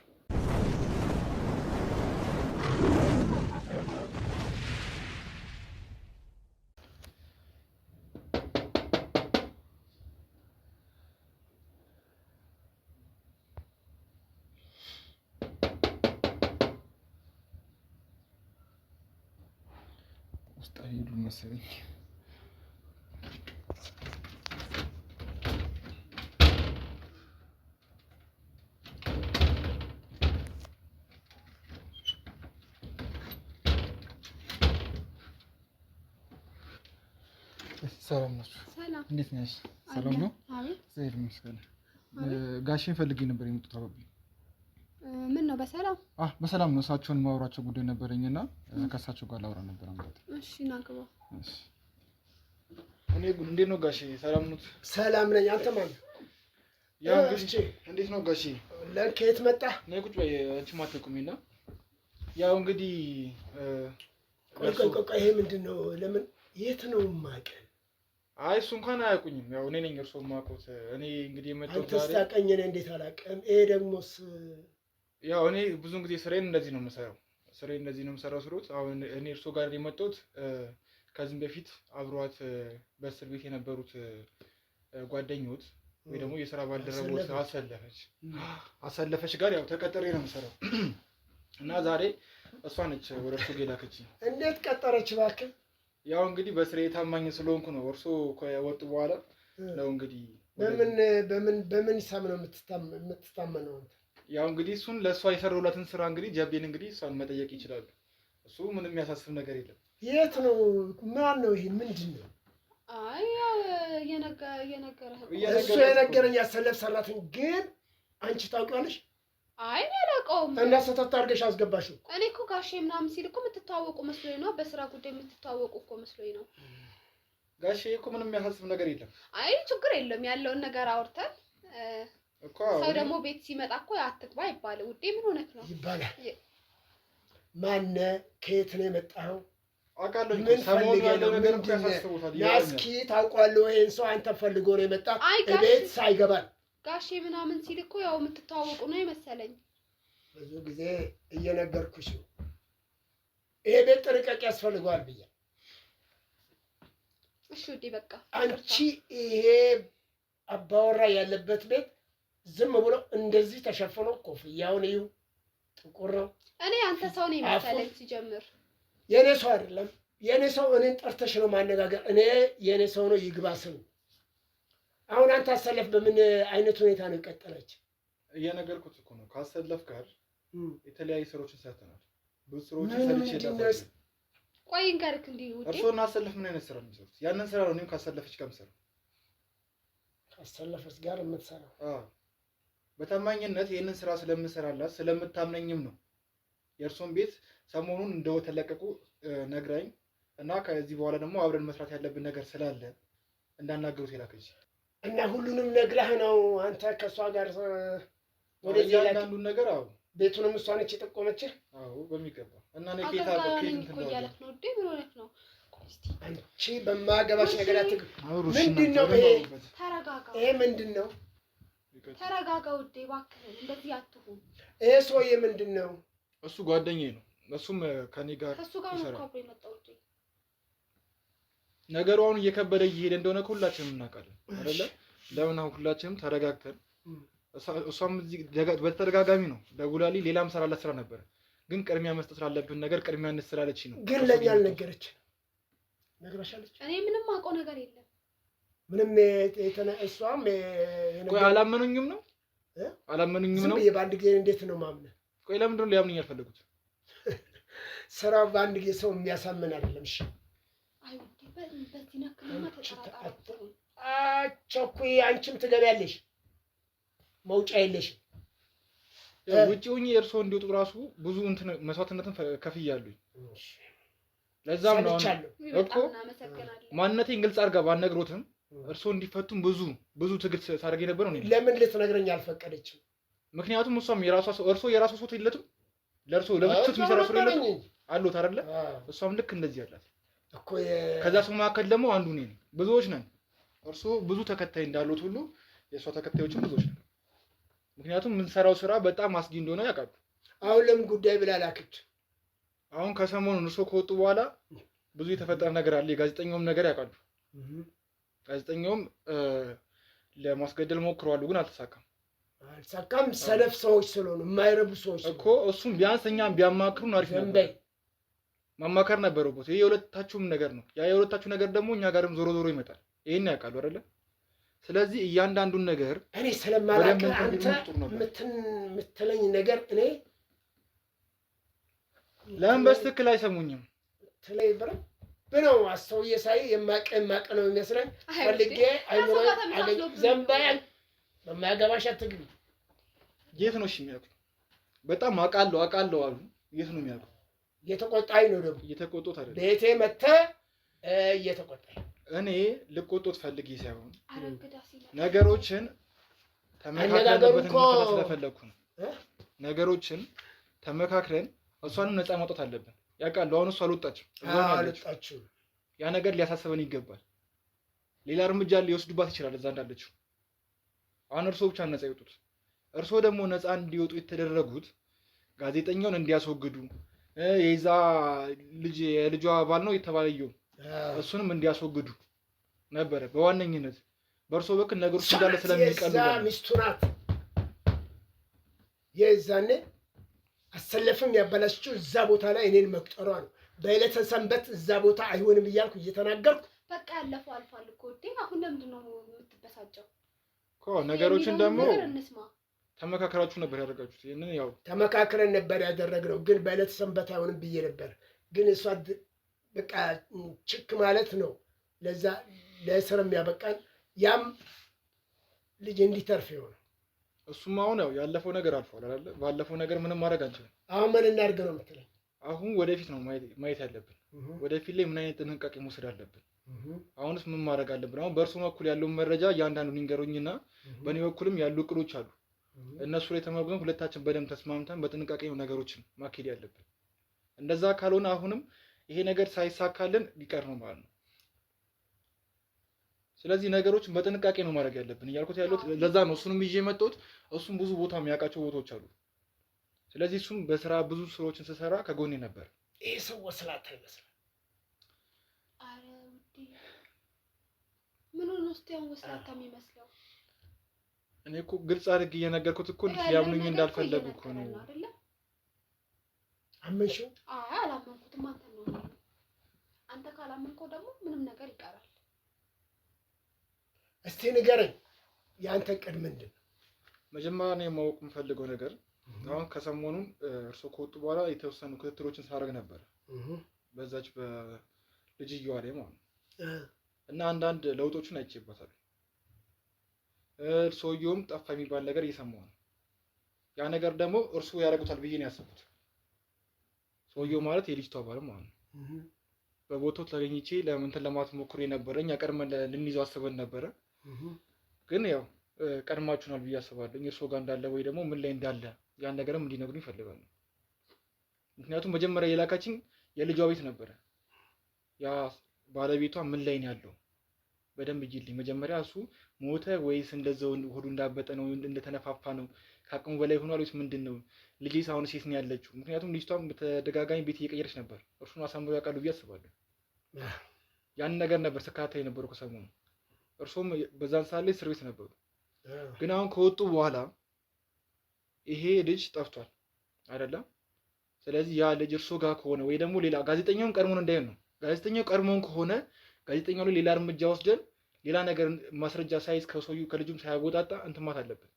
[SPEAKER 6] ውስጥ አይሄዱ መሰለኝ። ሰላም ናችሁ? እንዴት ነሽ? ሰላም ነው? ዘይድ መስገን ጋሽን ፈልጌ ነበር የመጡት። አባቢ
[SPEAKER 5] ምን ነው? በሰላም
[SPEAKER 6] በሰላም ነው። እሳቸውን ማውራቸው ጉዳይ ነበረኝና ከእሳቸው ጋር ላውራ ነበር ማለት።
[SPEAKER 5] እሺ ና ግባ።
[SPEAKER 6] እሺ እኔ እንዴት ነው ጋሽ? ሰላም ነው?
[SPEAKER 1] ሰላም ነኝ። አንተ ማን?
[SPEAKER 6] ያው እንግዲህ እንዴት ነው ጋሽ?
[SPEAKER 1] ለከየት መጣ?
[SPEAKER 6] ነይ ቁጭ በይ። አንቺ ማትቆሚና ያው እንግዲህ
[SPEAKER 1] ቆይ ይሄ ምንድን ነው? ለምን የት ነው የማውቅህ?
[SPEAKER 6] አይ እሱ እንኳን አያውቁኝም። ያው እኔ ነኝ እርሶ የማውቁት። እኔ እንግዲህ የመጣሁት
[SPEAKER 1] አንተ ስታውቀኝ እኔ እንዴት አላውቅም? ይሄ ደግሞስ
[SPEAKER 6] ያው እኔ ብዙውን ጊዜ ስራዬን እንደዚህ ነው የምሰራው። ስራዬን እንደዚህ ነው የምሰራው ስሩት። አሁን እኔ እርሶ ጋር የመጣሁት ከዚህም በፊት አብሯት በእስር ቤት የነበሩት ጓደኞት ወይ ደግሞ የስራ ባልደረቦት አሰለፈች ጋር ያው ተቀጥሬ ነው የምሰራው እና ዛሬ እሷ ነች ወደ እርሶ ጋር የላከችኝ።
[SPEAKER 1] እንዴት ቀጠረች እባክህ?
[SPEAKER 6] ያው እንግዲህ በስራዬ ታማኝ ስለሆንኩ ነው። እርሶ ከወጡ በኋላ ነው እንግዲህ
[SPEAKER 1] በምን ሂሳብ ነው የምትታመነው አንተ?
[SPEAKER 6] ያው እንግዲህ እሱን ለእሷ የሰራሁላትን ስራ እንግዲህ ጀቤን እንግዲህ እሷን መጠየቅ ይችላሉ። እሱ ምንም የሚያሳስብ ነገር የለም።
[SPEAKER 1] የት ነው? ማን ነው ይሄ? ምንድን ነው?
[SPEAKER 4] አይ ያው የነገረህ
[SPEAKER 1] እሱ የነገረኝ ያሰለፍ ሰራተኛ ግን አንቺ ታውቂዋለሽ?
[SPEAKER 4] አይ እኔ አላውቀውም።
[SPEAKER 1] እና ሰተት አድርገሽ አስገባሽው።
[SPEAKER 4] እኔ እኮ ጋሼ ምናምን ሲል እኮ የምትተዋወቁ መስሎኝ ነው። በስራ ጉዳይ የምትተዋወቁ እኮ መስሎኝ ነው።
[SPEAKER 6] ጋሼ እኮ ምንም የሚያሳስብ ነገር የለም።
[SPEAKER 4] አይ ችግር የለም ያለውን ነገር አውርተን
[SPEAKER 6] እኮ
[SPEAKER 4] ሰው ደግሞ ቤት ሲመጣ እኮ አትግባ ይባላል። ውዴ ምን ሆነክ ነው
[SPEAKER 1] ይባላል። ማነህ? ከየት ነው የመጣኸው?
[SPEAKER 6] አውቃለሁ።
[SPEAKER 1] ምን
[SPEAKER 6] ሰሞኑን
[SPEAKER 1] ፈልገህ
[SPEAKER 6] ያለው
[SPEAKER 1] ነው?
[SPEAKER 6] ነገር እኮ
[SPEAKER 1] ምንድን ነው?
[SPEAKER 6] ያሳስቡታል።
[SPEAKER 1] ናስኪ ታውቋለህ? ይሄን ሰው አንተ ፈልጎ ነው የመጣ
[SPEAKER 4] አይ ጋሼ
[SPEAKER 1] ቤት ሳይገባል
[SPEAKER 4] ጋሼ ምናምን ሲል እኮ ያው የምትተዋወቁ ነው የመሰለኝ።
[SPEAKER 1] ብዙ ጊዜ እየነገርኩሽ ነው። ይሄ ቤት ጥንቃቄ ያስፈልገዋል ብዬ።
[SPEAKER 4] እሺ ውዴ በቃ
[SPEAKER 1] አንቺ ይሄ አባወራ ያለበት ቤት ዝም ብሎ እንደዚህ ተሸፍኖ ኮፍያውን እዩ፣ ጥቁር ነው።
[SPEAKER 4] እኔ አንተ ሰው ነው የመሰለኝ ሲጀምር።
[SPEAKER 1] የኔ ሰው አይደለም። የኔ ሰው እኔን ጠርተሽ ነው ማነጋገር። እኔ የኔ ሰው ነው ይግባስም። አሁን አንተ አሰለፍ በምን አይነት ሁኔታ ነው የቀጠለች?
[SPEAKER 6] እየነገርኩት እኮ ነው። ካሰለፍ ጋር የተለያዩ ስራዎችን ሰርተናል። ብዙ ስራዎችን
[SPEAKER 1] ምን
[SPEAKER 6] ሰርቼ
[SPEAKER 1] ምንድን ነው?
[SPEAKER 6] ዳፋ
[SPEAKER 4] ቆይ እንገርክ እንዲህ ውዴ
[SPEAKER 6] እርሶና አሰለፍ ምን አይነት ስራ ነው የሚሰሩት? ያንን ስራ ነው እኔም ካሰለፈች ጋር የምሰራው።
[SPEAKER 1] ካሰለፈች ጋር የምትሰራው?
[SPEAKER 6] አዎ በታማኝነት ይህንን ስራ ስለምሰራላት ስለምታምነኝም ነው። የእርሶን ቤት ሰሞኑን እንደተለቀቁ ነግራኝ እና ከዚህ በኋላ ደግሞ አብረን መስራት ያለብን ነገር ስላለ እንዳናገሩት የላከች
[SPEAKER 1] እና ሁሉንም ነግረህ ነው አንተ ከእሷ ጋር ወደዚህ
[SPEAKER 6] ያንዳንዱን ነገር? አዎ
[SPEAKER 1] ቤቱንም እሷ ነች የጠቆመችህ?
[SPEAKER 6] አዎ በሚገባ እና
[SPEAKER 4] አገጋኔ እኮ እያለክ ነው ውዴ ምን ሆነክ ነው?
[SPEAKER 1] አንቺ በማገባሽ ነገር አትግ። ምንድን ነው ይሄ?
[SPEAKER 4] ተረጋጋ።
[SPEAKER 1] ይሄ ምንድን ነው?
[SPEAKER 4] ተረጋጋ ውዴ እባክህን እንደዚህ አትሁን።
[SPEAKER 1] ይሄ ሰውዬ ምንድን ነው?
[SPEAKER 6] እሱ ጓደኛዬ ነው። እሱም ከኔ ጋር
[SPEAKER 4] ከሱ ጋር ነው እኮ አብሮ የመጣው ውዴ።
[SPEAKER 6] ነገሩ አሁን እየከበደ እየሄደ እንደሆነ ሁላችንም እናውቃለን አይደለ? ለምን አሁን ሁላችንም ተረጋግተን እሷም እዚህ በተደጋጋሚ ነው ደውላልኝ ሌላም ሰራላት ስራ ነበር፣ ግን ቅድሚያ መስጠት ስላለብን ነገር ቅድሚያ እንስራለች ነው።
[SPEAKER 1] ግን ለኛ አልነገረች። ነግራሻለች?
[SPEAKER 4] እኔ ምንም አውቀው ነገር የለም።
[SPEAKER 1] ምንም እሷም
[SPEAKER 6] ቆይ አላመኑኝም ነው አላመኑኝም ነው።
[SPEAKER 1] በአንድ ጊዜ እንዴት ነው ማምነህ?
[SPEAKER 6] ቆይ ለምንድን ነው ሊያምኑኝ ያልፈለጉት?
[SPEAKER 1] ስራው በአንድ ጊዜ ሰው የሚያሳምን አይደለም። እሺ
[SPEAKER 4] አይ ውዴ በዚህ ነክማ ተጠራጣሪ
[SPEAKER 1] አቸኩይ። አንቺም ትገቢያለሽ፣ መውጫ የለሽም።
[SPEAKER 6] ውጪ ሆኜ የእርሶ እንዲወጡ ራሱ ብዙ እንትን መስዋዕትነትን ከፍያለሁ። ለዛም ነው እኮ ማንነቴን ግልጽ አድርጋ ባነግሮትም እርሶ እንዲፈቱም ብዙ ትግል ሳደርግ የነበረው ነው።
[SPEAKER 1] ለምን ልትነግረኝ አልፈቀደችም?
[SPEAKER 6] ምክንያቱም እሷም የራሷ ሰው እርሶ የራሱ ሰው የለትም፣ ለእርሶ ለብቻው የሚሰራ ሰው የለትም አሉት አይደለ? እሷም ልክ እንደዚህ አላት
[SPEAKER 1] እኮ።
[SPEAKER 6] ከዛ ሰው መካከል ደግሞ አንዱ እኔ ነኝ። ብዙዎች ነን። እርሶ ብዙ ተከታይ እንዳሉት ሁሉ የእሷ ተከታዮችም ብዙዎች ነን። ምክንያቱም የምንሰራው ስራ በጣም አስጊ እንደሆነ ያውቃሉ።
[SPEAKER 1] አሁን ለምን ጉዳይ ብላ ላከች?
[SPEAKER 6] አሁን ከሰሞኑን እርሶ ከወጡ በኋላ ብዙ የተፈጠረ ነገር አለ። የጋዜጠኛውም ነገር ያውቃሉ። ጋዜጠኛውም ለማስገደል ሞክረዋል፣ ግን አልተሳካም።
[SPEAKER 1] ሰነፍ ሰዎች ስለሆኑ የማይረቡ ሰዎች
[SPEAKER 6] እኮ እሱም ቢያንስ እኛም ቢያማክሩን አሪፍ ነበር። ማማከር ነበረበት። ይሄ የሁለታችሁም ነገር ነው። ያ የሁለታችሁ ነገር ደግሞ እኛ ጋርም ዞሮ ዞሮ ይመጣል። ይሄን ያውቃሉ አይደለ? ስለዚህ እያንዳንዱን ነገር
[SPEAKER 1] እኔ ስለማላውቅ አንተ የምትለኝ ነገር እኔ
[SPEAKER 6] ለምን በስትክክል አይሰሙኝም?
[SPEAKER 1] ትለይ ብለው አስተውዬ ሳይ የማቀ ነው የሚመስለኝ። ፈልጌ አይምሮ አገኝ ዘንባያን በማያገባሽ አትግቢ።
[SPEAKER 6] የት ነው እሺ የሚያውቁት? በጣም አውቃለሁ አሉ። የት ነው የሚያውቁት?
[SPEAKER 1] እየተቆጣኝ ነው ደግሞ።
[SPEAKER 6] እየተቆጡት አይደል? ቤቴ
[SPEAKER 1] መተህ እየተቆጣኝ።
[SPEAKER 6] እኔ ልቆጡት ፈልጌ ሳይሆን ነገሮችን ተመካክረን ስለፈለኩ ነው። ነገሮችን ተመካክረን እሷንም ነፃ ማውጣት አለብን። ያውቃሉ አሁን እሷ አልወጣችም፣
[SPEAKER 1] አልወጣችም።
[SPEAKER 6] ያ ነገር ሊያሳስበን ይገባል። ሌላ እርምጃ ሊወስዱባት ይችላል እዛ እንዳለችው። አሁን እርሶ ብቻ ነፃ ይወጡት። እርሶ ደግሞ ነፃ እንዲወጡ የተደረጉት ጋዜጠኛውን እንዲያስወግዱ የዛ የልጇ ባል ነው የተባለየው እሱንም እንዲያስወግዱ ነበረ በዋነኝነት። በእርሶ በኩል ነገሮች እንዳለ ስለሚቀሉ
[SPEAKER 1] ሚስቱ ናት የዛኔ አሰለፍም ያበላሽችው እዛ ቦታ ላይ እኔን መቅጠሯ ነው። በዕለተ ሰንበት እዛ ቦታ አይሆንም እያልኩ እየተናገርኩ
[SPEAKER 4] በቃ ያለፈው አልፏል እኮ እንዴ። አሁን ለምንድን ነው የምትበሳጨው?
[SPEAKER 6] ነገሮችን ደግሞ ተመካከራችሁ ነበር ያደረጋችሁት። ይሄንን ያው
[SPEAKER 1] ተመካክረን ነበር ያደረግነው፣ ግን በዕለተ ሰንበት አይሆንም ብዬ ነበር። ግን እሷ በቃ ችክ ማለት ነው ለዛ ለእስር የሚያበቃን ያም ልጅ እንዲተርፍ ይሆናል።
[SPEAKER 6] እሱም አሁን ያው ያለፈው ነገር አልፏል አይደል? ባለፈው ነገር ምንም ማድረግ አንችልም።
[SPEAKER 1] አሁን ምን እናድርግ ነው የምትለኝ?
[SPEAKER 6] አሁን ወደፊት ነው ማየት ያለብን። ወደፊት ላይ ምን አይነት ጥንቃቄ መውሰድ አለብን? አሁንስ ምን ማድረግ አለብን? አሁን በእርሱ በኩል ያለውን መረጃ እያንዳንዱን ይንገሩኝና በእኔ በኩልም ያሉ እቅዶች አሉ። እነሱ ላይ ተመርኩዘን ሁለታችን በደንብ ተስማምተን በጥንቃቄ ነው ነገሮችን ማካሄድ ያለብን። እንደዛ ካልሆነ አሁንም ይሄ ነገር ሳይሳካልን ሊቀር ነው ማለት ነው። ስለዚህ ነገሮችን በጥንቃቄ ነው ማድረግ ያለብን እያልኩት ያሉት ለዛ ነው። እሱንም ይዤ የመጣሁት እሱም ብዙ ቦታ የሚያውቃቸው ቦታዎች አሉ። ስለዚህ እሱም በስራ ብዙ ስራዎችን ስሰራ ከጎኔ ነበር።
[SPEAKER 1] ይሄ ሰው ወስላታ ይመስላል።
[SPEAKER 4] አረ ውዴ ምን ሆነ እስቲያን ወስላታ የሚመስለው?
[SPEAKER 6] እኔ እኮ ግልጽ አድርጌ እየነገርኩት እኮ ሊያምኑኝ እንዳልፈለጉ እኮ ነው።
[SPEAKER 1] አመንሽው?
[SPEAKER 4] አይ አላመንኩትም። አንተ ነው አንተ ካላመንከው ደግሞ ምንም ነገር ይቀራል።
[SPEAKER 1] እስቲ ንገረኝ፣ የአንተ እቅድ ምንድን ነው?
[SPEAKER 6] መጀመሪያ ነው የማወቅ የምፈልገው ነገር አሁን ከሰሞኑም እርሶ ከወጡ በኋላ የተወሰኑ ክትትሎችን ሳደርግ ነበር በዛች በልጅየዋ ላይ ማለት ነው። እና አንዳንድ ለውጦችን አይቼበታለሁ። ሰውየውም ጠፋ የሚባል ነገር እየሰማሁ ነው። ያ ነገር ደግሞ እርሱ ያደርጉታል ብዬ ነው ያሰብኩት። ሰውየው ማለት የልጅቷ ባል ማለት ነው። በቦታው ተገኝቼ ለምንትን ለማለት ሞክሬ ነበረ። እኛ ቀድመን ልንይዘው አስበን ነበረ፣ ግን ያው ቀድማችሁናል ብዬ አስባለሁ። እርሶ ጋር እንዳለ ወይ ደግሞ ምን ላይ እንዳለ ያን ነገርም እንዲነግሩኝ ይፈልጋሉ። ምክንያቱም መጀመሪያ የላካችኝ የልጇ ቤት ነበረ። ያ ባለቤቷ ምን ላይ ነው ያለው በደንብ ይልኝ። መጀመሪያ እሱ ሞተ ወይስ እንደዛው ሆዱ እንዳበጠ ነው እንደተነፋፋ ነው ከአቅሙ በላይ ሆኗል ወይስ ምንድነው? ልጅስ አሁን ሴት ነው ያለችው? ምክንያቱም ልጅቷም በተደጋጋሚ ቤት እየቀየረች ነበር። እርሱን አሳምሮ ያውቃሉ ብዬ አስባለሁ። ያን ነገር ነበር ስከታተል የነበረው ከሰሞኑ። እርሱም በዛን ሰዓት ላይ እስር ቤት ነበሩ። ግን አሁን ከወጡ በኋላ ይሄ ልጅ ጠፍቷል አይደለም። ስለዚህ ያ ልጅ እርሶ ጋር ከሆነ ወይ ደግሞ ሌላ ጋዜጠኛውን ቀድሞን እንዳይሆን ነው። ጋዜጠኛው ቀድሞን ከሆነ ጋዜጠኛው ላይ ሌላ እርምጃ ወስደን ሌላ ነገር ማስረጃ ሳይዝ ከሰውዩ ከልጁም ሳያጎጣጣ እንትማት አለብን።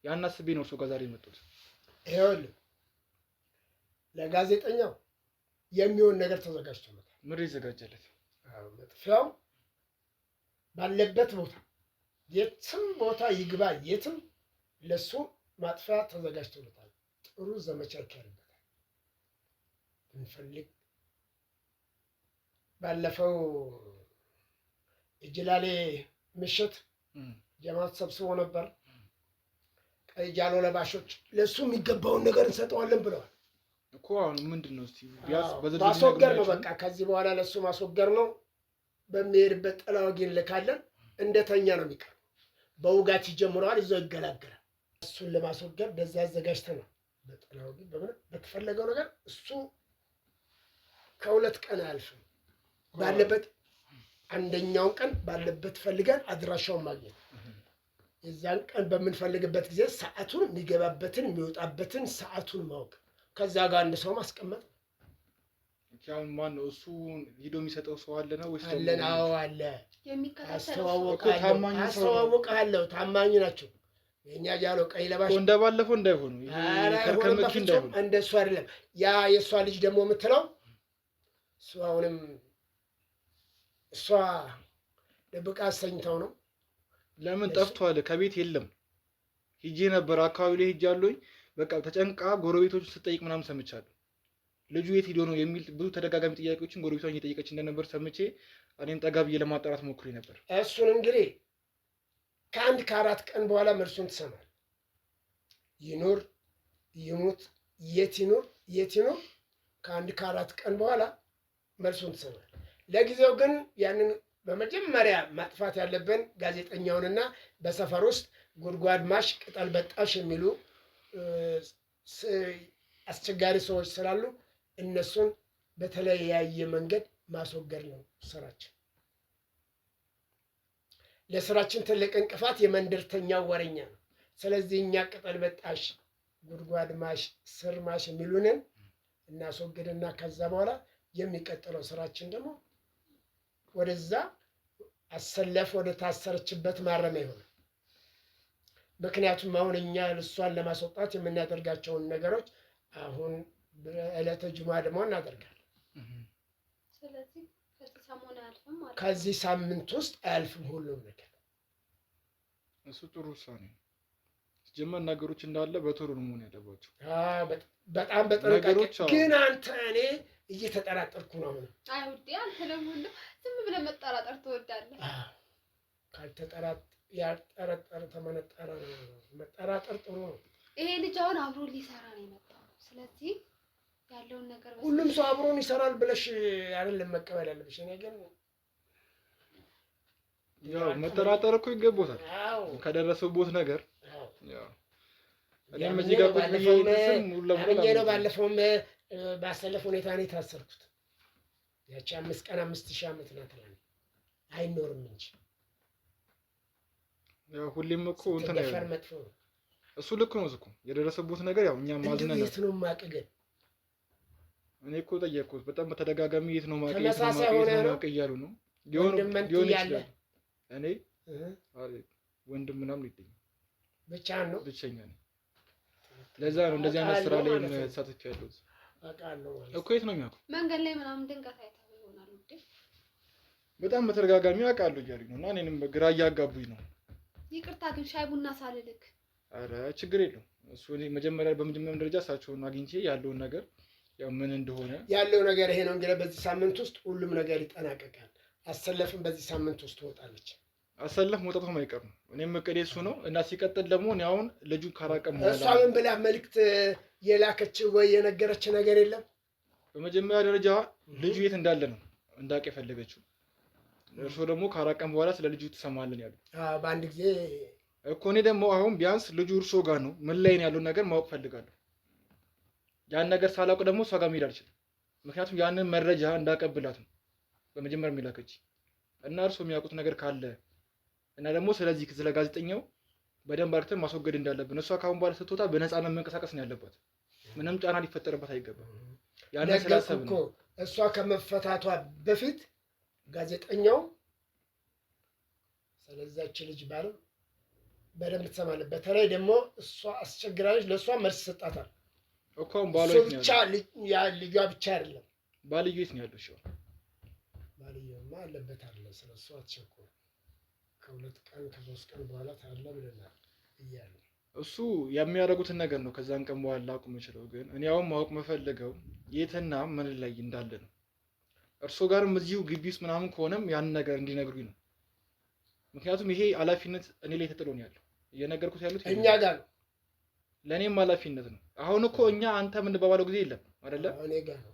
[SPEAKER 6] ያን አስቤ ነው እርሶ ጋር ዛሬ የመጡት።
[SPEAKER 1] ይኸውልህ ለጋዜጠኛው የሚሆን ነገር ተዘጋጅቶለታል።
[SPEAKER 6] ምን ይዘጋጀለት?
[SPEAKER 1] መጥፊያው ባለበት ቦታ የትም ቦታ ይግባ የትም ለሱ ማጥፊያ ተዘጋጅቶለታል። ጥሩ ዘመቻ ይካሄድበታል። ብንፈልግ ባለፈው እጅላሌ ምሽት ጀማት ሰብስቦ ነበር። ቀይ ጃሎ ለባሾች ለሱ የሚገባውን ነገር እንሰጠዋለን ብለዋል
[SPEAKER 6] እኮ። አሁን ምንድነው እስቲ ቢያስ
[SPEAKER 1] ማስወገድ ነው በቃ። ከዚህ በኋላ ለሱ ማስወገድ ነው። በሚሄድበት ጥላወጊን ልካለን። እንደተኛ ነው የሚቀር። በውጋት ይጀምረዋል፣ ይዘው ይገላገላል። እሱን ለማስወገድ በዛ አዘጋጅተናል። በጥላወጊ በተፈለገው ነገር እሱ ከሁለት ቀን አያልፍም። ባለበት አንደኛውን ቀን ባለበት ፈልገን አድራሻውን ማግኘት፣ የዛን ቀን በምንፈልግበት ጊዜ ሰዓቱን የሚገባበትን የሚወጣበትን ሰዓቱን ማወቅ፣ ከዛ ጋር አንድ ሰው ማስቀመጥ።
[SPEAKER 6] ያው ማን ነው እሱ ቪዲዮ የሚሰጠው ሰው አለ ነው ወይስ
[SPEAKER 1] አለን? አዎ አለ።
[SPEAKER 4] አስተዋወቃለሁ።
[SPEAKER 1] ታማኝ ናቸው። የኛ ጃሎ ቀይ ለባሽ
[SPEAKER 6] እንደባለፈው እንዳይሆኑ ከርከመኪ እንዳይሆኑ
[SPEAKER 1] እንደሱ አይደለም። ያ የሷ ልጅ ደግሞ የምትለው እሱ አሁንም እሷ ደብቃ አሰኝተው ነው።
[SPEAKER 6] ለምን ጠፍቷል? ከቤት የለም። ሂጄ ነበር አካባቢ ላይ ሂጃለሁኝ። በቃ ተጨንቃ ጎረቤቶቹ ስትጠይቅ ምናምን ሰምቻለሁ። ልጁ የት ሄዶ ነው የሚል ብዙ ተደጋጋሚ ጥያቄዎችን ጎረቤቷን እየጠየቀች እንደነበር ሰምቼ እኔም ጠጋ ብዬ ለማጣራት ሞክሬ ነበር።
[SPEAKER 1] እሱን እንግዲህ ከ1 ከ4 ቀን በኋላ መልሱን ትሰማል። ይኑር ይሙት የት ይኑር ከአንድ ከአራት ቀን በኋላ መልሱን ትሰማል። ለጊዜው ግን ያንን በመጀመሪያ ማጥፋት ያለብን ጋዜጠኛውንና በሰፈር ውስጥ ጉድጓድ ማሽ ቅጠል በጣሽ የሚሉ አስቸጋሪ ሰዎች ስላሉ እነሱን በተለያየ መንገድ ማስወገድ ነው ስራችን። ለስራችን ትልቅ እንቅፋት የመንደርተኛው ወረኛ ነው። ስለዚህ እኛ ቅጠል በጣሽ፣ ጉድጓድ ማሽ፣ ስር ማሽ የሚሉንን እናስወግድና ከዛ በኋላ የሚቀጥለው ስራችን ደግሞ ወደዛ አሰለፍ ወደ ታሰረችበት ማረሚያ ይሆናል። ምክንያቱም አሁን እኛ እሷን ለማስወጣት የምናደርጋቸውን ነገሮች አሁን በዕለተ ጁማ ደግሞ እናደርጋለን።
[SPEAKER 4] ስለዚህ ከዚህ ሰሞን አያልፍም ማለት ነው።
[SPEAKER 1] ከዚህ ሳምንት ውስጥ አያልፍም ሁሉም ነገር።
[SPEAKER 6] እሱ ጥሩ ውሳኔ ነው። ጀመር ነገሮች እንዳለ በቶሎ ነው መሆን ያለባቸው።
[SPEAKER 1] በጣም በጥንቃቄ ግን አንተ እኔ እየተጠራጠርኩ ነው። አሁን
[SPEAKER 4] አይሁድ አንተ ደግሞ ዝም ብለህ መጠራጠር ትወዳለህ።
[SPEAKER 1] ያልጠረጠረ ተመነጠረ ነው። መጠራጠር ጥሩ ነው።
[SPEAKER 4] ይሄ ልጅ አሁን አብሮ ሊሰራ ነው የመጣው። ስለዚህ ያለውን ነገር
[SPEAKER 1] ሁሉም ሰው አብሮን ይሰራል ብለሽ አይደለም መቀበል ያለብሽ። እኔ ግን
[SPEAKER 6] ያው መጠራጠር እኮ ይገባታል ከደረሰበት ነገር። ያው እኔም እዚህ ጋር
[SPEAKER 1] ባለፈውም ባሰለፍ ሁኔታ ነው የታሰርኩት። ያቺ 5 ቀን 5000 ዓመት ናት አይኖርም እንጂ
[SPEAKER 6] ያው ሁሌም እኮ እንትን አይደለም። እሱ ልክ ነው እኮ የደረሰበት ነገር ያው እኛም ማዝነን ነው።
[SPEAKER 1] የት ነው ማቀገል?
[SPEAKER 6] እኔ እኮ ጠየቅኩት በጣም በተደጋጋሚ የት ነው ማቀ እያሉ ነው። ሊሆን ይችላል። እኔ ወንድም ምናምን ይገኛል
[SPEAKER 1] ብቻህን ነው?
[SPEAKER 6] ብቸኛ ነኝ። ለዛ ነው እንደዚህ አይነት ስራ ላይ ተሳትፌ ያለሁት።
[SPEAKER 1] አውቃለሁ
[SPEAKER 6] እኮ የት ነው የሚያውቀው?
[SPEAKER 4] መንገድ ላይ ምናምን ድንገት አይተኸው ይሆናል እንዴ?
[SPEAKER 6] በጣም በተደጋጋሚ አውቃለሁ እያሉኝ ነው እና እኔንም ግራ እያጋቡኝ ነው።
[SPEAKER 4] ይቅርታ ግን ሻይ ቡና ሳልልክ።
[SPEAKER 6] ኧረ ችግር የለውም። እሱ እኔ በመጀመሪያ ደረጃ እሳቸውን አግኝቼ ያለውን ነገር ያው ምን እንደሆነ
[SPEAKER 1] ያለው ነገር ይሄ ነው። እንግዲህ በዚህ ሳምንት ውስጥ ሁሉም ነገር ይጠናቀቃል። አሰለፍም በዚህ ሳምንት ውስጥ ትወጣለች።
[SPEAKER 6] አሰለፍ መውጣቱም አይቀርም። እኔም እቅዴ እሱ ነው እና ሲቀጥል ደግሞ እኔ አሁን ልጁን ካራቀም
[SPEAKER 1] እሷ ምን ብላ መልዕክት የላከች ወይ የነገረች ነገር የለም?
[SPEAKER 6] በመጀመሪያ ደረጃ ልጁ የት እንዳለ ነው እንዳውቅ የፈለገችው። እርሶ ደግሞ ካራቀም በኋላ ስለ ልጁ ትሰማለን ያሉ።
[SPEAKER 1] በአንድ ጊዜ
[SPEAKER 6] እኮ እኔ ደግሞ አሁን ቢያንስ ልጁ እርሶ ጋር ነው ምን ላይ ነው ያለው ነገር ማወቅ ፈልጋለሁ። ያን ነገር ሳላውቅ ደግሞ እሷ ጋር መሄድ አልችልም። ምክንያቱም ያንን መረጃ እንዳቀብላት ነው በመጀመሪያ የሚላከች እና እርሶ የሚያውቁት ነገር ካለ እና ደግሞ ስለዚህ ስለ ጋዜጠኛው በደንብ አርተን ማስወገድ እንዳለብን እሷ ካሁን በኋላ ስትወጣ በነፃነት መንቀሳቀስ ነው ያለባት። ምንም ጫና ሊፈጠርበት አይገባም። ያን ስላሰብን እኮ
[SPEAKER 1] እሷ ከመፈታቷ በፊት ጋዜጠኛው ስለዛች ልጅ ባልም በደንብ ትሰማለህ። በተለይ ደግሞ እሷ አስቸግራለች፣ ለእሷ መልስ ሰጣታል
[SPEAKER 6] እኮ ባልዩ
[SPEAKER 1] ብቻ ልጇ ብቻ አይደለም
[SPEAKER 6] ባልዩ የት ነው ያለው?
[SPEAKER 1] ባልዩማ አለበት አለ። ስለሱ አትቸኩል። ከ2 ቀን ከ3 ቀን በኋላ ታለ ብለናል እያለ
[SPEAKER 6] እሱ የሚያደርጉትን ነገር ነው ከዛን ቀን በኋላ ላቁም ይችላል። ግን እኔ አሁን ማወቅ መፈለገው የትና ምን ላይ እንዳለ ነው። እርሶ ጋርም እዚሁ ግቢ ውስጥ ምናምን ከሆነም ያን ነገር እንዲነግሩኝ ነው። ምክንያቱም ይሄ ኃላፊነት እኔ ላይ ተጥሎ ነው ያለው። እየነገርኩት ያሉት
[SPEAKER 1] እኛ ጋር ነው።
[SPEAKER 6] ለእኔም ኃላፊነት ነው። አሁን እኮ እኛ አንተ የምንባባለው ጊዜ የለም አይደለ?
[SPEAKER 1] እኔ ጋር ነው።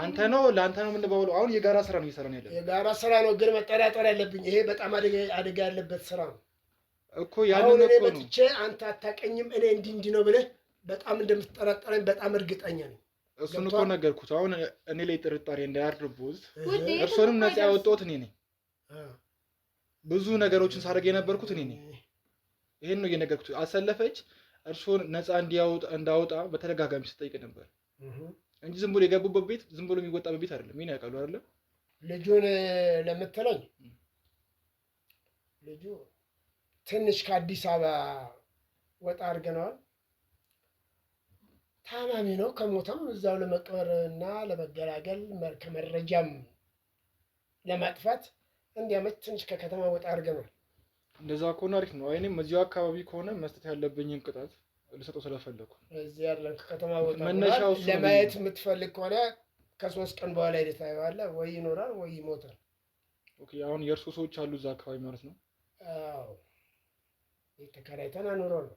[SPEAKER 6] አንተ ነው ለአንተ ነው የምንባባለው። አሁን የጋራ ስራ ነው እየሰራን ያለው።
[SPEAKER 1] የጋራ ስራ ነው፣ ግን መጠራጠር ያለብኝ ይሄ በጣም አደጋ ያለበት ስራ ነው
[SPEAKER 6] እኮ። ያንን እኮ ነው
[SPEAKER 1] መጥቼ አንተ አታውቀኝም እኔ እንዲህ ነው ብለህ በጣም እንደምትጠራጠረኝ በጣም እርግጠኛ ነኝ።
[SPEAKER 6] እሱን እኮ ነገርኩት። አሁን እኔ ላይ ጥርጣሬ እንዳያድርብዎት እርሶንም ነፃ ያወጣሁት እኔ ነኝ። ብዙ ነገሮችን ሳደርግ የነበርኩት እኔ ነኝ። ይሄን ነው እየነገርኩት። አሰለፈች እርሶን ነፃ እንዳወጣ በተደጋጋሚ ስጠይቅ ነበር እንጂ ዝም ብሎ የገቡበት ቤት ዝም ብሎ የሚወጣበት ቤት አይደለም። ምን ያውቃሉ አይደለ?
[SPEAKER 1] ልጁን ለምትለኝ ልጁ ትንሽ ከአዲስ አበባ ወጣ አድርገነዋል። ታማሚ ነው። ከሞተም እዛው ለመቅበር እና ለመገላገል ከመረጃም ለማጥፋት እንዲያመች ትንሽ ከከተማ ወጣ አድርገነዋል።
[SPEAKER 6] እንደዛ ከሆነ አሪፍ ነው። እኔም እዚሁ አካባቢ ከሆነ መስጠት ያለብኝን ቅጣት ልሰጠው ስለፈለኩ
[SPEAKER 1] እዚህ ያለን ከከተማ ወጣ
[SPEAKER 6] መነሻው
[SPEAKER 1] ለማየት የምትፈልግ ከሆነ ከ3 ቀን በኋላ ሄደህ ታየዋለህ። ወይ ይኖራል ወይ ይሞታል።
[SPEAKER 6] ኦኬ። አሁን የእርሱ ሰዎች አሉ እዛ አካባቢ ማለት ነው?
[SPEAKER 1] አዎ፣ ተከራይተን አኖረው ነው።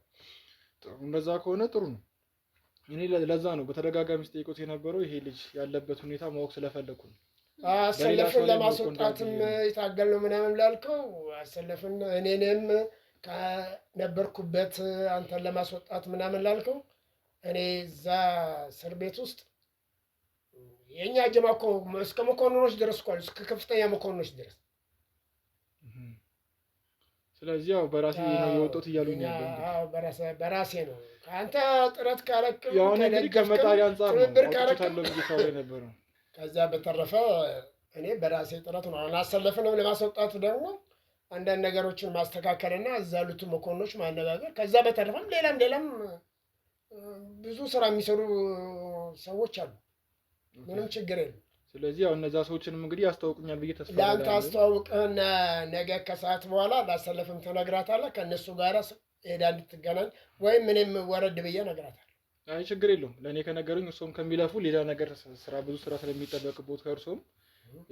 [SPEAKER 6] እንደዛ ከሆነ ጥሩ ነው። እኔ ለዛ ነው በተደጋጋሚ ስጠይቆት የነበረው ይሄ ልጅ ያለበት ሁኔታ ማወቅ ስለፈለኩ ነው።
[SPEAKER 1] አሰለፍን ለማስወጣትም የታገል ነው ምናምን ላልከው አሰለፍን እኔንም ከነበርኩበት አንተን ለማስወጣት ምናምን ላልከው እኔ እዛ እስር ቤት ውስጥ የኛ ጀማ እኮ እስከ መኮንኖች ድረስ እኮ እስከ ከፍተኛ መኮንኖች ድረስ።
[SPEAKER 6] ስለዚህ ያው በራሴ ነው የወጣሁት እያሉኝ ነበር።
[SPEAKER 1] አዎ በራሴ ነው። አንተ ጥረት ካረክም
[SPEAKER 6] ያው እንግዲህ ከመጣሪ አንፃር ነው አውጥቻለሁ ብዬ ነበር።
[SPEAKER 1] ከዛ በተረፈ እኔ በራሴ ጥረት ነው አላሰለፍንም ለማስወጣት ደግሞ አንዳንድ ነገሮችን ማስተካከልና እዛ ያሉትን መኮንኖች ማነጋገር። ከዛ በተረፈም ሌላም ብዙ ስራ የሚሰሩ ሰዎች አሉ። ምንም ችግር የለም።
[SPEAKER 6] ስለዚህ ያው እነዛ ሰዎችንም እንግዲህ ያስተዋውቁኛል ብዬ ተስፋ አደርጋለሁ።
[SPEAKER 1] ለአንተ አስተዋውቅህና ነገ ከሰዓት በኋላ ላሰለፍም ትነግራታለህ። ከእነሱ ጋር ሄዳ እንድትገናኝ ወይም እኔም ወረድ ብዬ እነግራታለሁ።
[SPEAKER 6] አይ ችግር የለውም። ለእኔ ከነገሩኝ እሱም ከሚለፉ ሌላ ነገር ብዙ ስራ ስለሚጠበቅቦት ከእርሶም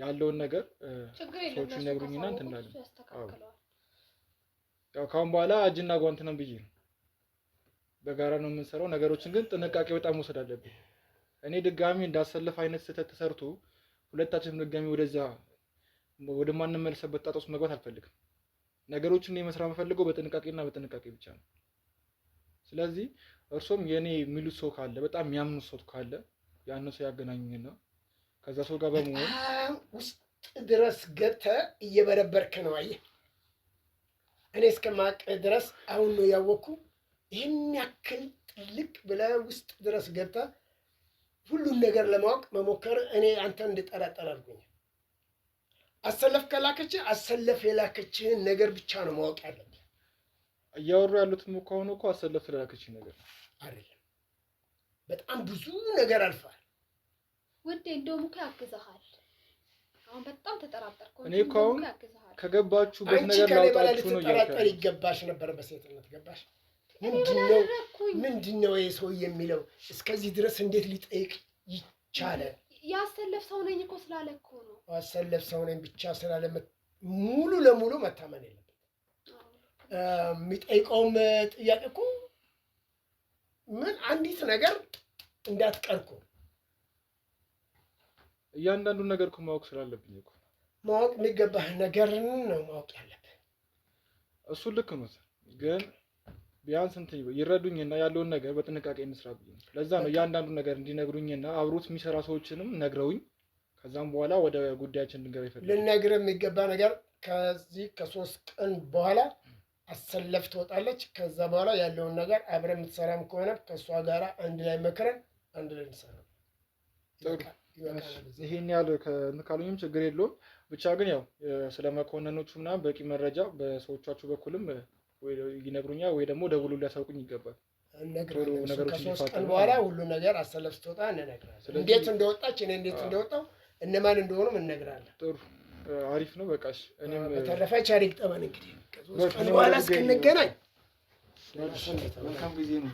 [SPEAKER 6] ያለውን ነገር ሰዎቹ ይነግሩኝና እንትን እንዳለን። ያው ካሁን በኋላ እጅና ጓንት ነን ብዬ ነው። በጋራ ነው የምንሰራው። ነገሮችን ግን ጥንቃቄ በጣም መውሰድ አለብን። እኔ ድጋሚ እንዳሰለፍ አይነት ስህተት ተሰርቶ ሁለታችንም ድጋሚ ወደ ማንመለስበት ጣጣ ውስጥ መግባት አልፈልግም። ነገሮችን መስራት የምፈልገው በጥንቃቄና በጥንቃቄ ብቻ ነው። ስለዚህ እርሶም የኔ የሚሉት ሰው ካለ በጣም የሚያምኑት ሰው ካለ ያን ሰው ያገናኙኝና ከዛ ሰው ጋር በመሆን
[SPEAKER 1] ውስጥ ድረስ ገብተህ እየበረበርክ ነው። አየህ እኔ እስከማውቅ ድረስ አሁን ነው ያወቅኩ። ይህን ያክል ጥልቅ ብለህ ውስጥ ድረስ ገብተህ ሁሉን ነገር ለማወቅ መሞከር እኔ አንተን እንድጠራጠር አድርጎኛል። አሰለፍ ከላከች አሰለፍ የላከችህን ነገር ብቻ ነው ማወቅ ያለብህ።
[SPEAKER 6] እያወሩ ያሉትም ከሆነ እኮ አሰለፍ የላከችህ ነገር
[SPEAKER 1] አይደለም። በጣም ብዙ ነገር አልፈሃል።
[SPEAKER 4] ውዴ እንደውም እኮ ያግዝሃል። አሁን በጣም ተጠራጠርኩ።
[SPEAKER 6] እኔ እኮ አሁን ከገባችሁበት ነገር ላውጣችሁ ነው
[SPEAKER 1] ልትጠራጠር ይገባሽ ነበር። በሴትነት ገባሽ። ምንድነው ይሄ ሰው የሚለው? እስከዚህ ድረስ እንዴት ሊጠይቅ ይቻለ?
[SPEAKER 4] ያሰለፍ ሰው ነኝ እኮ ስላለ እኮ ነው።
[SPEAKER 1] አሰለፍ ሰው ነኝ ብቻ ስላለ ሙሉ ለሙሉ መታመን የለበትም። የሚጠይቀውም ጥያቄ እኮ ምን አንዲት ነገር እንዳትቀርኩ
[SPEAKER 6] እያንዳንዱን ነገር እኮ ማወቅ ስላለብኝ እኮ
[SPEAKER 1] ማወቅ የሚገባህ ነገርን ነው ማወቅ ያለብህ።
[SPEAKER 6] እሱ ልክ ነው ግን ቢያንስ እንትን ይረዱኝና ያለውን ነገር በጥንቃቄ እንስራ ብዬ ነው። ለዛ ነው እያንዳንዱን ነገር እንዲነግሩኝና አብሮት የሚሰራ ሰዎችንም ነግረውኝ ከዛም በኋላ ወደ ጉዳያችን እንድንገባ ይፈልጋል።
[SPEAKER 1] ልነግርህ የሚገባ ነገር ከዚህ ከ3 ቀን በኋላ አሰለፍ ትወጣለች። ከዛ በኋላ ያለውን ነገር አብረን የምትሰራም ከሆነ ከእሷ ጋር አንድ ላይ መክረን አንድ ላይ እንሰራ።
[SPEAKER 6] ይሄን ያህል ካሉኝም ችግር የለውም። ብቻ ግን ያው ስለ መኮንኖቹ ምናምን በቂ መረጃ በሰዎቻችሁ በኩልም ይነግሩኛል ወይ ደግሞ ደውሎ ሊያሳውቁኝ ይገባል።
[SPEAKER 1] ከ3 ቀን በኋላ ሁሉ ነገር አሰለፍ ስትወጣ እንነግራለን። እንዴት እንደወጣች እኔ እንዴት እንደወጣው እነማን እንደሆኑም እንነግራለን።
[SPEAKER 6] ጥሩ አሪፍ ነው። በቃሽ። እኔም
[SPEAKER 1] በተረፈ ቻሪክ ጠመን እንግዲህ ከ3 ቀን በኋላ እስክንገናኝ
[SPEAKER 6] መልካም ጊዜ ነው።